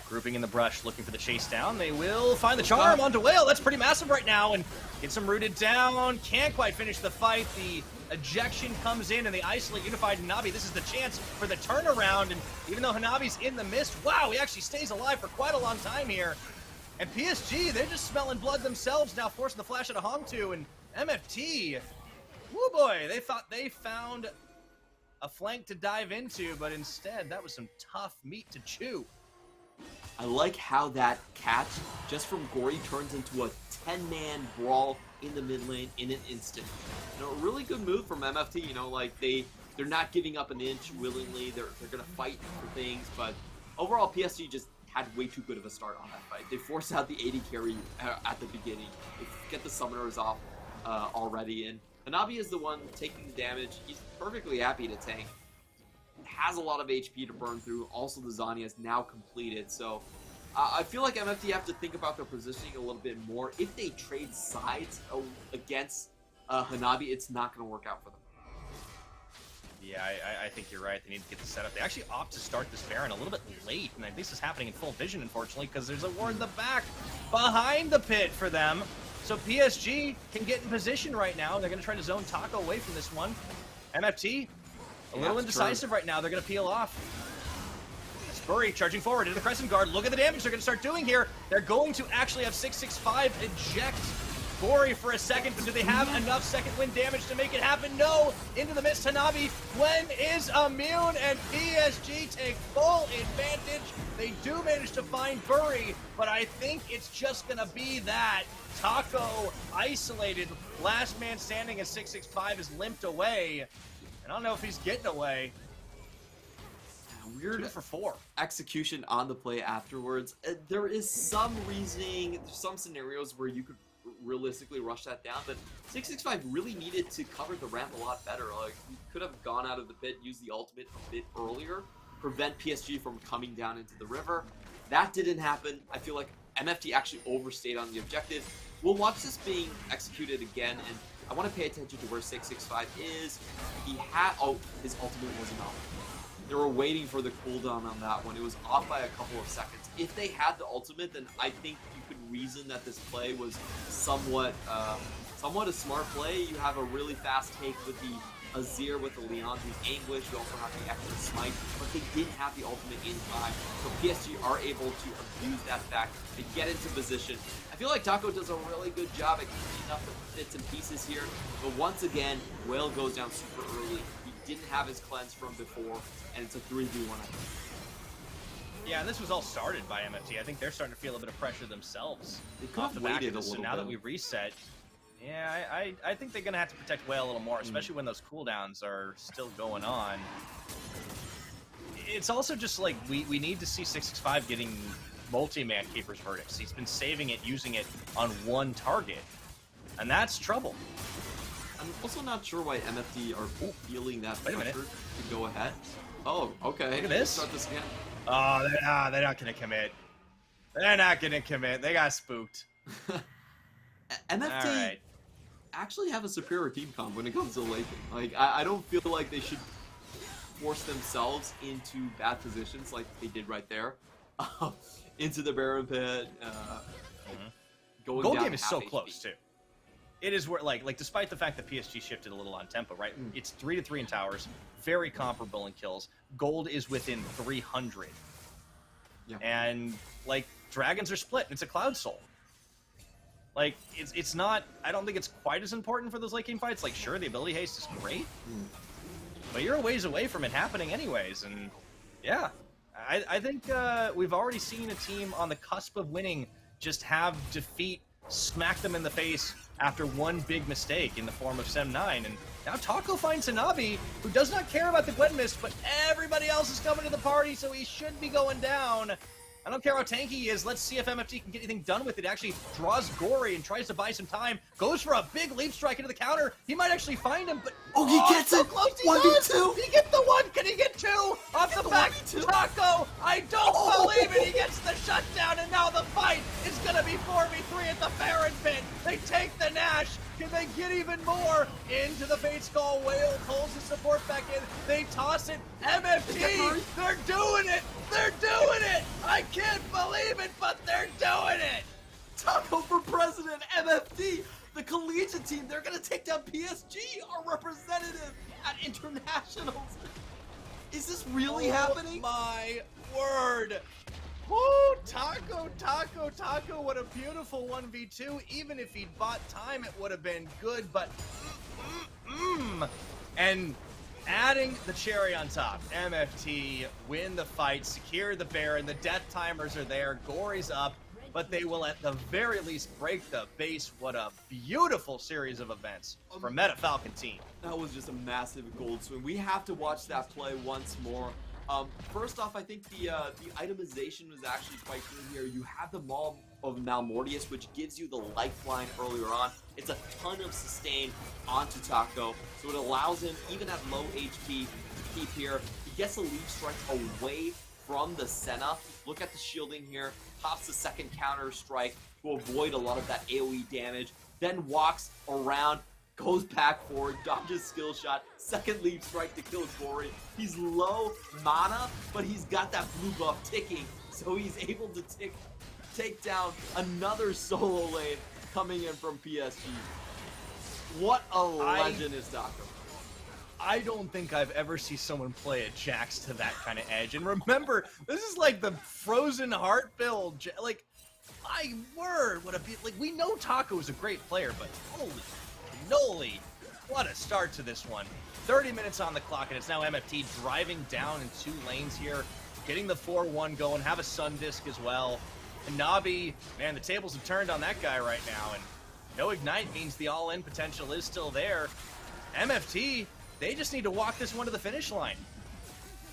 grouping in the brush, looking for the chase down. They will find the charm onto Whale. That's pretty massive right now, and gets him rooted down. Can't quite finish the fight. The ejection comes in, and they isolate Unified Hanabi. This is the chance for the turnaround, and even though Hanabi's in the mist, wow, he actually stays alive for quite a long time here. And PSG, they're just smelling blood themselves now, forcing the flash out of Hongtu, and MFT, woo boy, they thought they found a flank to dive into, but instead, that was some tough meat to chew. I like how that catch, just from Gory, turns into a 10-man brawl in the mid lane in an instant. You know, a really good move from MFT, you know, like they're not giving up an inch willingly, they're gonna fight for things, but overall PSG just had way too good of a start on that fight. They forced out the 80 carry at the beginning. They get the summoners off already, and Hanabi is the one taking the damage. He's perfectly happy to tank. Has a lot of HP to burn through. Also, the Zanya is now completed, so I feel like MFT have to think about their positioning a little bit more. If they trade sides against Hanabi, it's not going to work out for them. Yeah, I think you're right. They need to get the setup. They actually opt to start this Baron a little bit late, and this is happening in full vision, unfortunately, because there's a ward in the back behind the pit for them. So PSG can get in position right now. They're going to try to zone Taco away from this one. MFT, a little indecisive right now. They're going to peel off. Spurry charging forward into the Crescent Guard. Look at the damage they're going to start doing here. They're going to actually have 665 eject Gory for a second, but do they have enough second wind damage to make it happen? No! Into the mist, Hanabi. Gwen is immune, and PSG take full advantage. They do manage to find Bury, but I think it's just gonna be that. Taco isolated, last man standing at 665 is limped away. And I don't know if he's getting away. Weird 2 for 4. Execution on the play afterwards. There is some reasoning, some scenarios where you could realistically rush that down, but 665 really needed to cover the ramp a lot better. Like, he could have gone out of the pit, used the ultimate a bit earlier, prevent PSG from coming down into the river. That didn't happen. I feel like MFT actually overstayed on the objective. We'll watch this being executed again, and I want to pay attention to where 665 is. He had, oh, his ultimate wasn't off. They were waiting for the cooldown on that one. It was off by a couple of seconds. If they had the ultimate, then I think you could reason that this play was somewhat a smart play. You have a really fast take with the Azir, with the Leon, who's Anguish. You also have the extra smite, but they didn't have the ultimate in time. So PSG are able to abuse that fact to get into position. I feel like Taco does a really good job at cleaning up the bits and pieces here, but once again, Whale goes down super early. He didn't have his cleanse from before, and it's a 3v1. Yeah, and this was all started by MFT. I think they're starting to feel a bit of pressure themselves They could off have the back waited of a this. So little now that bit. we reset, yeah, I think they're going to have to protect Whale a little more, especially when those cooldowns are still going on. It's also just like we need to see 665 getting multi-man Keeper's Verdicts. He's been saving it, using it on one target, and that's trouble. I'm also not sure why MFT are feeling that Wait a pressure minute. to go ahead. Oh, okay. Look at this. Start this again. Oh, they're not going to commit. They're not going to commit. They got spooked. MFT Alright. actually have a superior team comp when it comes to late game. Like, I don't feel like they should force themselves into bad positions like they did right there. Into the Baron pit. Going Gold down game is half so HP. close, too. It is where, like, despite the fact that PSG shifted a little on tempo, right? It's 3-3 in towers, very comparable in kills. Gold is within 300. Yeah. And, like, dragons are split. It's a Cloud Soul. Like, it's not... I don't think it's quite as important for those late game fights. Like, sure, the ability haste is great. But you're a ways away from it happening anyways. And, yeah. I think we've already seen a team on the cusp of winning just have defeat smack them in the face after one big mistake in the form of Sem9. And now Taco finds Hanabi, who does not care about the Gwen mist, but everybody else is coming to the party, so he should be going down. I don't care how tanky he is. Let's see if MFT can get anything done with it. Actually draws Gory and tries to buy some time. Goes for a big leap strike into the counter. He might actually find him, but... Oh, he gets so it! close, he 1v2! does! He gets the one! Can he get two? Off the back, Taco! I don't believe it! He gets the shutdown, and now the fight is gonna be 4v3 at the Baron pit! They take the Nash! Can they get even more? Into the Fate Skull. Whale pulls the support back in. They toss it. MFT! They're doing it! They're doing it! I can't believe it, but they're doing it! Taco for president, MFT, the collegiate team. They're gonna take down PSG, our representative at internationals. Is this really happening? My word! Woo! Taco, Taco, Taco, what a beautiful 1v2. Even if he'd bought time, it would have been good, but And adding the cherry on top, MFT win the fight, secure the Baron, the death timers are there, Gory's up, but they will at the very least break the base. What a beautiful series of events for Meta Falcon team. That was just a massive gold swing. We have to watch that play once more. First off, I think the itemization was actually quite good here. You have the Maul of Malmortius, which gives you the lifeline earlier on. It's a ton of sustain onto Taco, so it allows him, even at low HP, to keep here. He gets a lead strike away from the Senna. Look at the shielding here. Pops the second counter strike to avoid a lot of that AoE damage. Then walks around, goes back forward, dodges skill shot, second leap strike to kill Gory. He's low mana, but he's got that blue buff ticking, so he's able to take down another solo lane coming in from PSG. What a legend is Taco. I don't think I've ever seen someone play a Jax to that kind of edge. And remember, this is like the Frozen Heart build. Like, my word, what a like. We know Taco is a great player, but holy cannoli, what a start to this one. 30 minutes on the clock, and it's now MFT driving down in 2 lanes here, getting the 4-1 going, have a Sun Disc as well. And Nabi, man, the tables have turned on that guy right now, and no Ignite means the all-in potential is still there. MFT, they just need to walk this one to the finish line.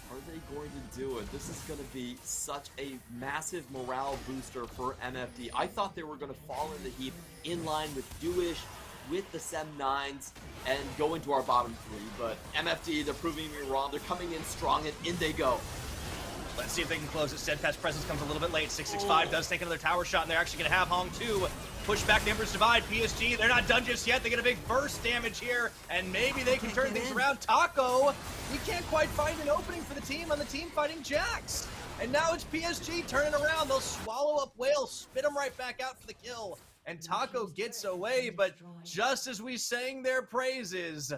Are they going to do it? This is going to be such a massive morale booster for MFT. I thought they were going to fall in the heap in line with Dewish, with the Sem9s, and go into our bottom 3. But MFT, they're proving me wrong. They're coming in strong, and in they go. Let's see if they can close it. Steadfast Presence comes a little bit late. 665 does take another tower shot, and they're actually going to have Hong 2 push back the Emperor's Divide. PSG, they're not done just yet. They get a big burst damage here, and maybe they can turn things around. Taco, we can't quite find an opening for the team on the team fighting Jax. And now it's PSG turning around. They'll swallow up Whale, spit him right back out for the kill. And Taco gets away, but just as we sang their praises,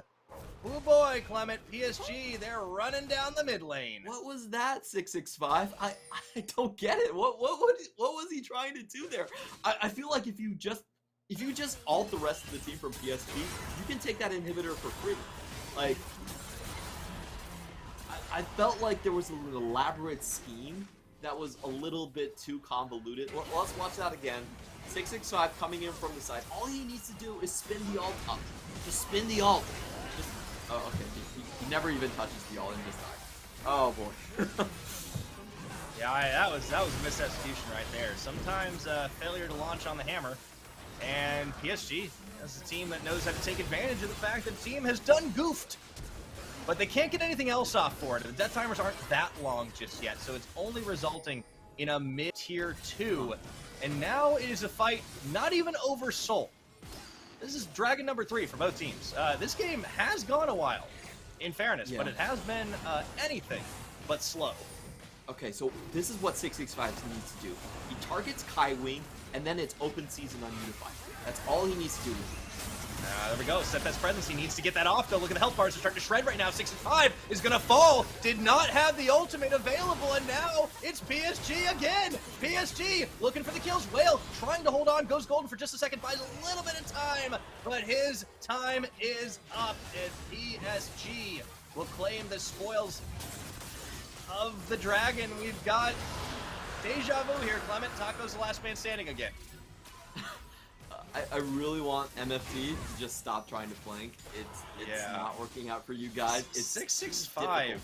oh boy, Clement, PSG, they're running down the mid lane. What was that, 665? I don't get it. What was he trying to do there? I feel like if you just ult the rest of the team from PSG, you can take that inhibitor for free. Like, I felt like there was an elaborate scheme that was a little bit too convoluted. Let's watch that again. 665 coming in from the side. All he needs to do is spin the ult up. Just spin the ult. Just, oh, okay. He never even touches the ult in this side. Oh boy. Yeah, that was a misexecution right there. Sometimes failure to launch on the hammer, and PSG is a team that knows how to take advantage of the fact that the team has done goofed, but they can't get anything else off for it. The death timers aren't that long just yet, so it's only resulting in a mid-tier 2, and now it is a fight not even over Soul. This is Dragon number 3 for both teams. This game has gone a while, in fairness, but it has been anything but slow. Okay, so this is what 665 needs to do. He targets Kai Wing, and then it's open season on Unify. That's all he needs to do. There we go. Setbest presence. He needs to get that off, though. Look at the health bars. They're starting to shred right now. 665 is going to fall. Did not have the ultimate available, and now it's PSG again. PSG looking for the kills. Whale trying to hold on. Goes golden for just a second. Buys a little bit of time, but his time is up. And PSG will claim the spoils of the dragon. We've got deja vu here. Clement, Taco's the last man standing again. I really want MFT to just stop trying to flank. It's not working out for you guys. It's 665.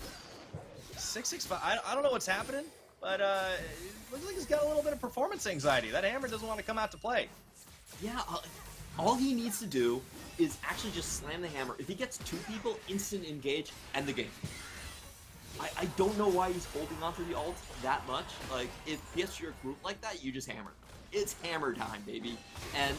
665. I don't know what's happening, but it looks like he's got a little bit of performance anxiety. That hammer doesn't want to come out to play. Yeah, all he needs to do is actually just slam the hammer. If he gets 2 people, instant engage, end the game. I don't know why he's holding onto the ult that much. Like, if PSG are grouped like that, you just hammer. It's hammer time, baby. And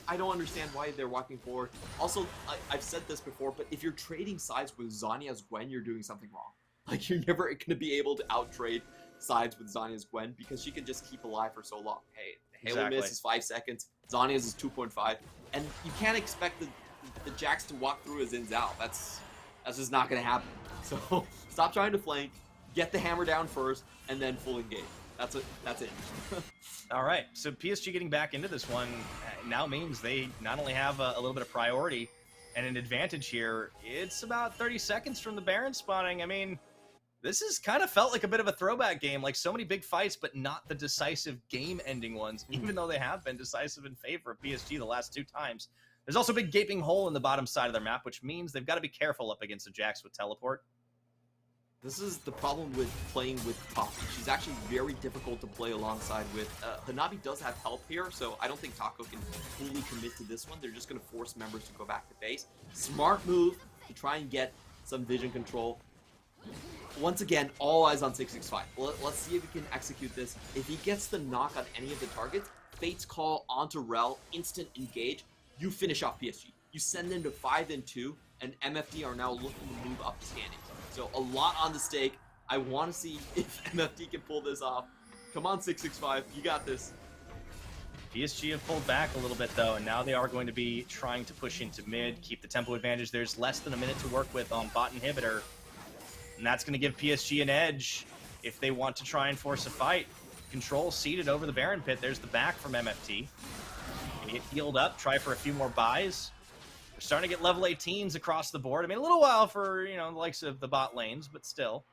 I don't understand why they're walking forward. Also, I've said this before, but if you're trading sides with Zhonya's Gwen, you're doing something wrong. Like, you're never going to be able to out-trade sides with Zhonya's Gwen because she can just keep alive for so long. Hey, Halo miss is 5 seconds, Zhonya's is 2.5, and you can't expect the Jax to walk through his ins out. That's just not going to happen. So, stop trying to flank, get the hammer down first, and then full engage. That's it. All right, so PSG getting back into this one now means they not only have a little bit of priority and an advantage here, it's about 30 seconds from the Baron spawning. I mean, this has kind of felt like a bit of a throwback game, like so many big fights, but not the decisive game-ending ones, even though they have been decisive in favor of PSG the last 2 times. There's also a big gaping hole in the bottom side of their map, which means they've got to be careful up against a Jax with teleport. This is the problem with playing with Taco. She's actually very difficult to play alongside with. Hanabi does have help here, so I don't think Taco can fully commit to this one. They're just going to force members to go back to base. Smart move to try and get some vision control. Once again, all eyes on 665. Let's see if he can execute this. If he gets the knock on any of the targets, Fate's Call onto Rel, instant engage, you finish off PSG. You send them to 5-2, and MFT are now looking to move up the standings. So a lot on the stake. I want to see if MFT can pull this off. Come on, 665, you got this. PSG have pulled back a little bit, though, and now they are going to be trying to push into mid, keep the tempo advantage. There's less than a minute to work with on bot inhibitor, and that's going to give PSG an edge if they want to try and force a fight. Control seated over the Baron pit. There's the back from MFT. Get healed up, try for a few more buys. We're starting to get level 18s across the board. I mean, a little while for, the likes of the bot lanes, but still.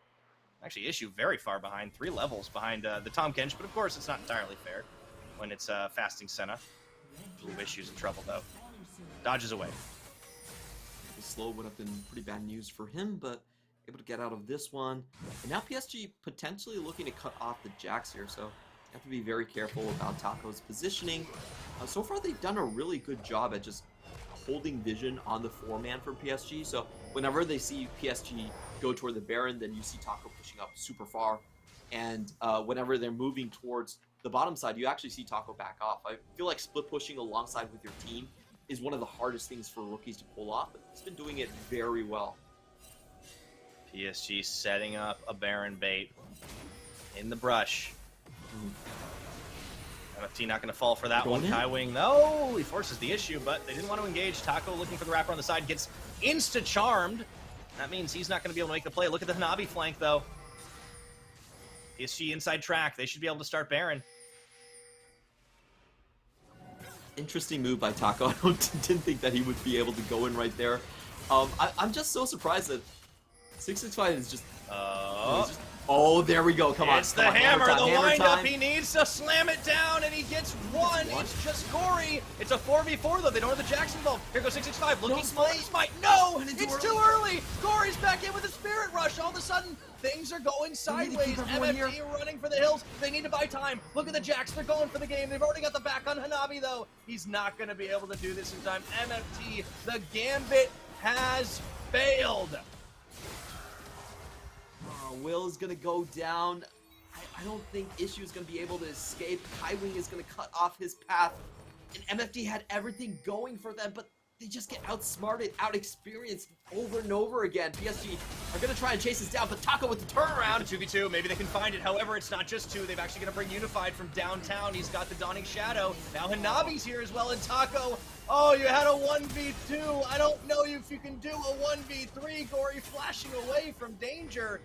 Actually, Issue very far behind, 3 levels behind the Tahm Kench, but of course it's not entirely fair when it's fasting Senna. Ooh, Issue's in trouble, though. Dodges away. The slow would have been pretty bad news for him, but able to get out of this one. And now PSG potentially looking to cut off the Jax here, so you have to be very careful about Taco's positioning. So far, they've done a really good job at just holding vision on the 4-man from PSG. So whenever they see PSG go toward the Baron, then you see Taco pushing up super far. And whenever they're moving towards the bottom side, you actually see Taco back off. I feel like split pushing alongside with your team is one of the hardest things for rookies to pull off, but he's been doing it very well. PSG setting up a Baron bait in the brush. MFT not going to fall for that one. Kai Wing, no, he forces the Issue, but they didn't want to engage. Taco looking for the wrapper on the side, gets insta-charmed. That means he's not going to be able to make the play. Look at the Hanabi flank, though. PSG inside track. They should be able to start Baron. Interesting move by Taco. I didn't think that he would be able to go in right there. I'm just so surprised that 665 is just... Oh, there we go. Come on. It's come the on, hammer, time, the hammer windup. time. He needs to slam it down, and he gets one. It's just Gory. It's a 4v4, though. They don't have the Jacks involved. Here goes 665. Looking for the smite. No, it's too early. Gory's back in with a Spirit Rush. All of a sudden, things are going sideways. MFT running for the hills. They need to buy time. Look at the Jacks. They're going for the game. They've already got the back on Hanabi, though. He's not going to be able to do this in time. MFT, the Gambit has failed. Will is going to go down. I don't think Issue is going to be able to escape. Kaiwing is going to cut off his path. And MFT had everything going for them, but they just get outsmarted, out-experienced over and over again. PSG are going to try and chase this down, but Taco with the turnaround. It's a 2v2, maybe they can find it. However, it's not just two. They've actually going to bring Unified from downtown. He's got the Dawning Shadow. Now Hanabi's here as well, and Taco. Oh, you had a 1v2. I don't know if you can do a 1v3. Gory flashing away from danger.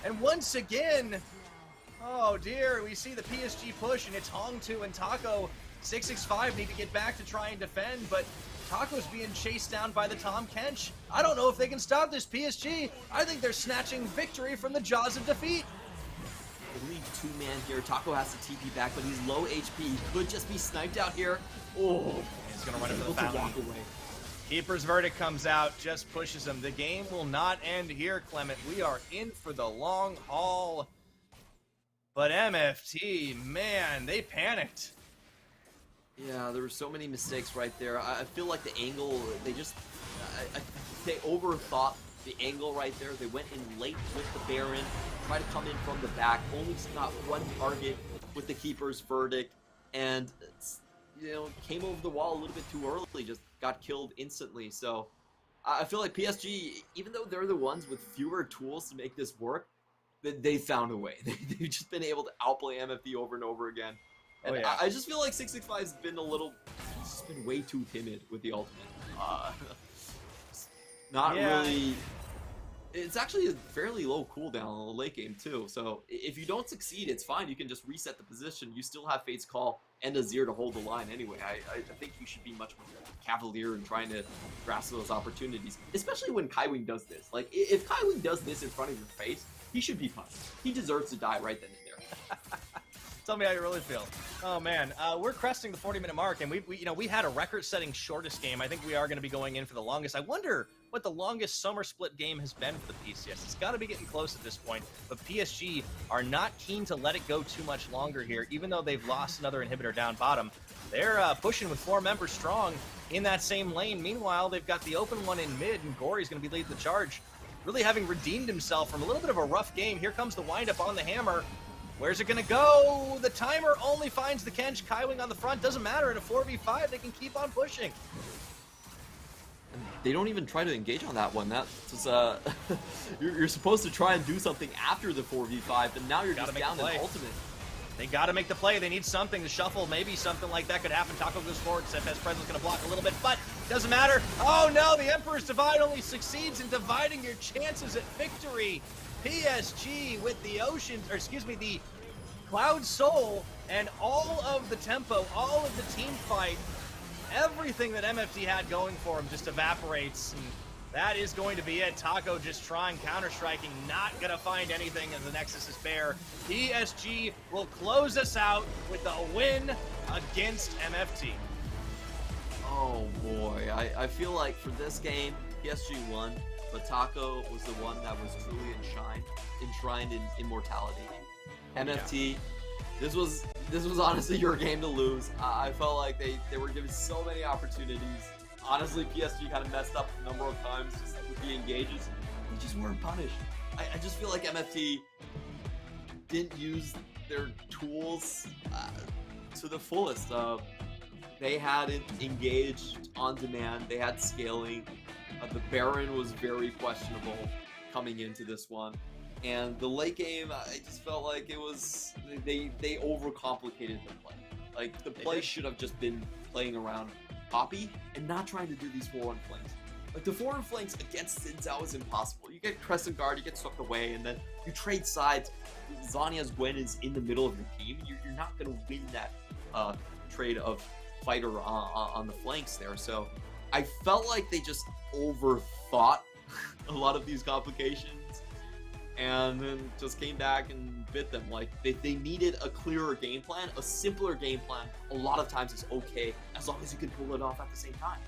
And once again, oh dear, we see the PSG push, and it's Hong2 and Taco. 665 need to get back to try and defend, but Taco's being chased down by the Tom Kench. I don't know if they can stop this PSG. I think they're snatching victory from the jaws of defeat. The lead two-man here. Taco has to TP back, but he's low HP. He could just be sniped out here. Oh, he's gonna run into the fountain. Walk away. Keeper's verdict comes out, just pushes him. The game will not end here, Clement. We are in for the long haul. But MFT, man, they panicked. Yeah, there were so many mistakes right there. I feel like the angle, they just, they overthought the angle right there. They went in late with the Baron, tried to come in from the back, only got one target with the Keeper's verdict, and came over the wall a little bit too early, just got killed instantly. So I feel like PSG, even though they're the ones with fewer tools to make this work, they found a way. They've just been able to outplay MFT over and over again. And oh, yeah. I just feel like 665 has been he's just been way too timid with the ultimate. Not really. It's actually a fairly low cooldown on the late game too. So if you don't succeed, it's fine. You can just reset the position. You still have Fate's Call and Azir to hold the line anyway. I think you should be much more cavalier in trying to grasp those opportunities, especially when Kaiwing does this. Like, if Kaiwing does this in front of your face, he should be punished. He deserves to die right then and there. Tell me how you really feel. Oh man, we're cresting the 40-minute mark, and we had a record-setting shortest game. I think we are going to be going in for the longest. I wonder what the longest summer split game has been for the PCS. It's got to be getting close at this point, but PSG are not keen to let it go too much longer here, even though they've lost another inhibitor down bottom. They're pushing with 4 members strong in that same lane. Meanwhile, they've got the open one in mid, and Gory's going to be leading the charge, really having redeemed himself from a little bit of a rough game. Here comes the windup on the hammer. Where's it going to go? The timer only finds the Kench. Kaiwing on the front. Doesn't matter. In a 4v5, they can keep on pushing. They don't even try to engage on that one. That's you're supposed to try and do something after the 4v5, and now you're just down in ultimate. They got to make the play. They need something to shuffle. Maybe something like that could happen. Taco goes forward. Sef's presence going to block a little bit, but doesn't matter. Oh no, the Emperor's Divide only succeeds in dividing your chances at victory. PSG with the the Cloud Soul and all of the tempo, all of the team fight, everything that MFT had going for him just evaporates, and that is going to be it. Taco just trying, counter-striking, not going to find anything as the Nexus is bare. PSG will close us out with a win against MFT. Oh boy, I feel like for this game, PSG won. But Taco was the one that was truly enshrined in immortality. MFT, this was honestly your game to lose. I felt like they were given so many opportunities. Honestly, PSG kind of messed up a number of times just with the engages. They just weren't punished. I just feel like MFT didn't use their tools to the fullest. They had it engaged on demand. They had scaling. The Baron was very questionable coming into this one. And the late game, I just felt like it was, they overcomplicated the play. Like, the play should have just been playing around Poppy and not trying to do these 4-1 flanks. Like, the 4-1 flanks against Xin Zhao is impossible. You get Crescent Guard, you get swept away, and then you trade sides. Zhonya's Gwen is in the middle of your team. You're not going to win that trade of fighter on the flanks there. So I felt like they just overthought a lot of these complications. and then just came back and bit them. Like, they needed a clearer game plan, a simpler game plan. A lot of times it's okay, as long as you can pull it off at the same time.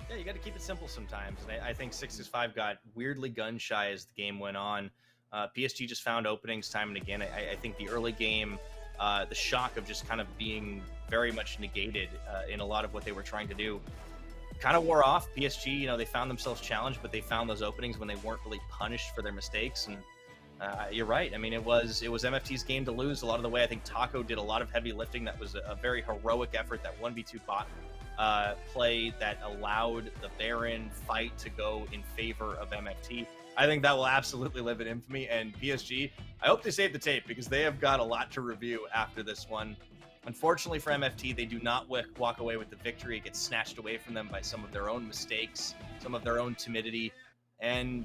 Yeah, you got to keep it simple sometimes. And I think 6-5 got weirdly gun shy as the game went on. PSG just found openings time and again. I think the early game, the shock of just kind of being very much negated in a lot of what they were trying to do kind of wore off. PSG, they found themselves challenged, but they found those openings when they weren't really punished for their mistakes. And you're right. I mean, it was MFT's game to lose a lot of the way. I think Taco did a lot of heavy lifting. That was a very heroic effort, that 1v2 bot play that allowed the Baron fight to go in favor of MFT. I think that will absolutely live in infamy. And PSG, I hope they save the tape, because they have got a lot to review after this one. Unfortunately for MFT, they do not walk away with the victory. It gets snatched away from them by some of their own mistakes, some of their own timidity. And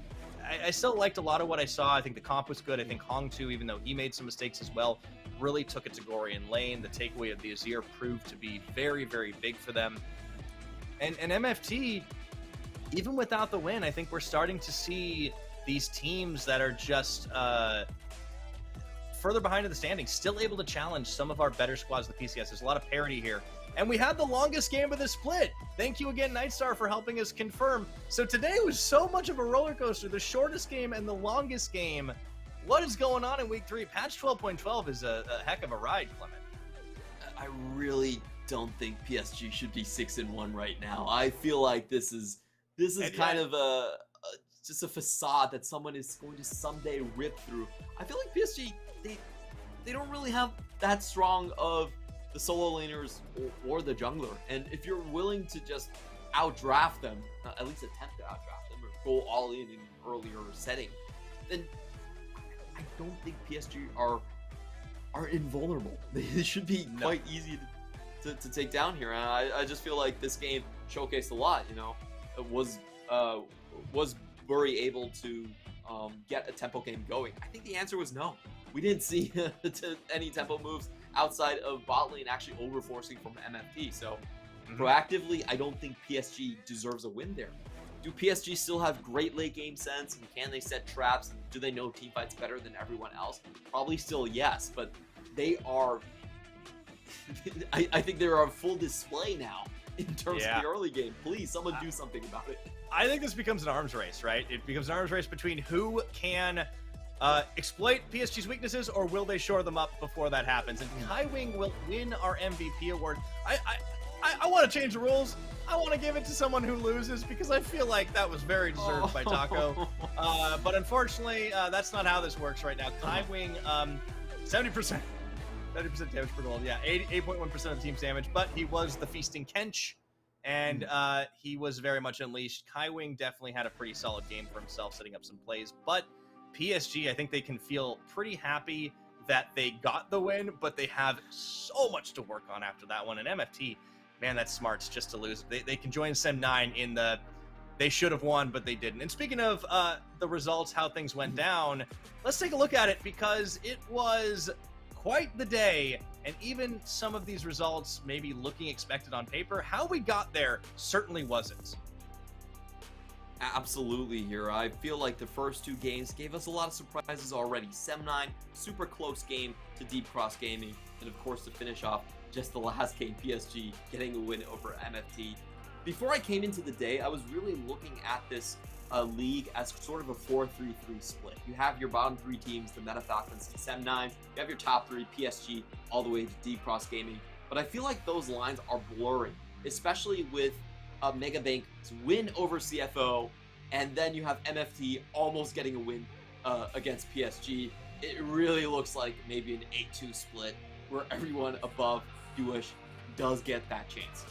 I still liked a lot of what I saw. I think the comp was good. I think Hong too, even though he made some mistakes as well, really took it to Gory and Lane. The takeaway of the Azir proved to be very, very big for them. And MFT, even without the win, I think we're starting to see these teams that are just further behind in the standings still able to challenge some of our better squads in the PCS. There's a lot of parity here. And we had the longest game of the split. Thank you again, Nightstar, for helping us confirm. So today was so much of a roller coaster. The shortest game and the longest game. What is going on in Week 3? Patch 12.12 is a heck of a ride, Clement. I really don't think PSG should be 6-1 right now. I feel like this is kind of just a facade that someone is going to someday rip through. I feel like PSG, they don't really have that strong of the solo laners or the jungler. And if you're willing to just outdraft them, at least attempt to outdraft them, or go all in an earlier setting, then I don't think PSG are invulnerable. They should be quite easy to take down here. And I just feel like this game showcased a lot. Was Bury able to get a tempo game going? I think the answer was no. We didn't see any tempo moves outside of bot lane actually overforcing from MFT. So proactively, I don't think PSG deserves a win there. Do PSG still have great late game sense? And can they set traps? And do they know teamfights better than everyone else? Probably still yes, but they are... I think they're on full display now in terms of the early game. Please, someone do something about it. I think this becomes an arms race, right? It becomes an arms race between who can exploit PSG's weaknesses, or will they shore them up before that happens? And Kaiwing will win our MVP award. I want to change the rules. I want to give it to someone who loses, because I feel like that was very deserved by Taco. But unfortunately, that's not how this works right now. Kaiwing, 70% damage per gold. Yeah, 8.1% of the team's damage, but he was the feasting Kench, and he was very much unleashed. Kaiwing definitely had a pretty solid game for himself, setting up some plays, but PSG, I think they can feel pretty happy that they got the win, but they have so much to work on after that one. And MFT, man, that's smarts just to lose. They can join Sem 9 in the they should have won, but they didn't. And speaking of the results, how things went down, let's take a look at it, because it was quite the day. And even some of these results maybe looking expected on paper, how we got there certainly wasn't. Absolutely here. I feel like the first two games gave us a lot of surprises already. Sem 9, super close game to Deep Cross Gaming. And of course, to finish off just the last game, PSG getting a win over MFT. Before I came into the day, I was really looking at this league as sort of a 4-3-3 split. You have your bottom three teams, the Meta Falcons to Sem 9. You have your top three, PSG, all the way to Deep Cross Gaming. But I feel like those lines are blurring, especially with Megabank's win over CFO, and then you have MFT almost getting a win against PSG. It really looks like maybe an 8-2 split where everyone above Duish does get that chance.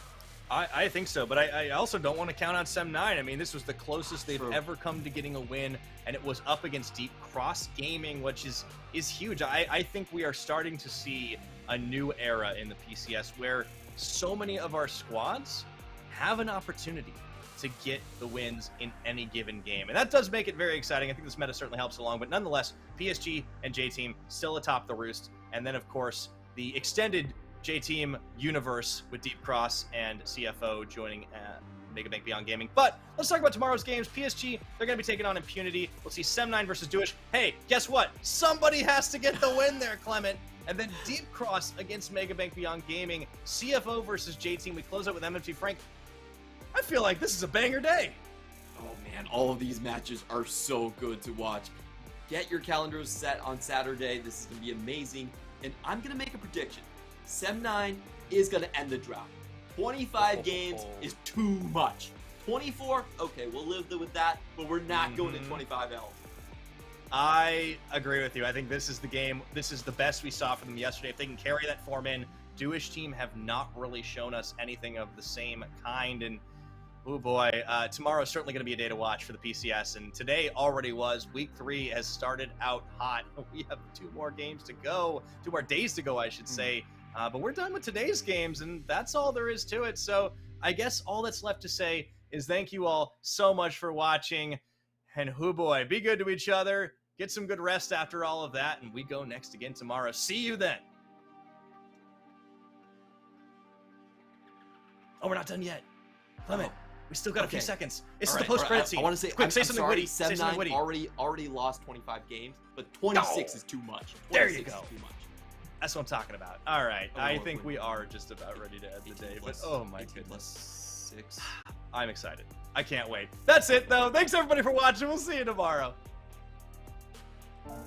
I think so, but I also don't want to count out Sem 9. I mean, this was the closest they've ever come to getting a win, and it was up against Deep Cross Gaming, which is huge. I think we are starting to see a new era in the PCS where so many of our squads have an opportunity to get the wins in any given game. And that does make it very exciting. I think this meta certainly helps along, but nonetheless, PSG and J-Team still atop the roost. And then, of course, the extended J-Team universe with Deep Cross and CFO joining Mega Bank Beyond Gaming. But let's talk about tomorrow's games. PSG, they're going to be taking on Impunity. We'll see Sem9 versus Duish. Hey, guess what? Somebody has to get the win there, Clement. And then Deep Cross against Mega Bank Beyond Gaming. CFO versus J-Team. We close out with MFT. Frank, I feel like this is a banger day. Oh man, all of these matches are so good to watch. Get your calendars set on Saturday. This is going to be amazing. And I'm going to make a prediction. Sem9 is going to end the drought. 25 games is too much. 24, okay, we'll live with that, but we're not going to 25 L's. I agree with you. I think this is the game. This is the best we saw from them yesterday. If they can carry that form in, Duish team have not really shown us anything of the same kind. And oh boy, tomorrow's certainly going to be a day to watch for the PCS. And today already was. Week 3 has started out hot. We have 2 more games to go. 2 more days to go, I should say. But we're done with today's games, and that's all there is to it. So I guess all that's left to say is thank you all so much for watching. And hoo boy, be good to each other. Get some good rest after all of that, and we go next again tomorrow. See you then. Oh, we're not done yet. Clement, we still got a few seconds. This is the post-credit scene. I want to say, quick, say something witty. Say something Sem9 witty. already lost 25 games, but 26 is too much. There you go. Is too much. That's what I'm talking about. All right, I think we are just about ready to end the day. But oh my goodness, 6. I'm excited. I can't wait. That's it, though. Thanks everybody for watching. We'll see you tomorrow.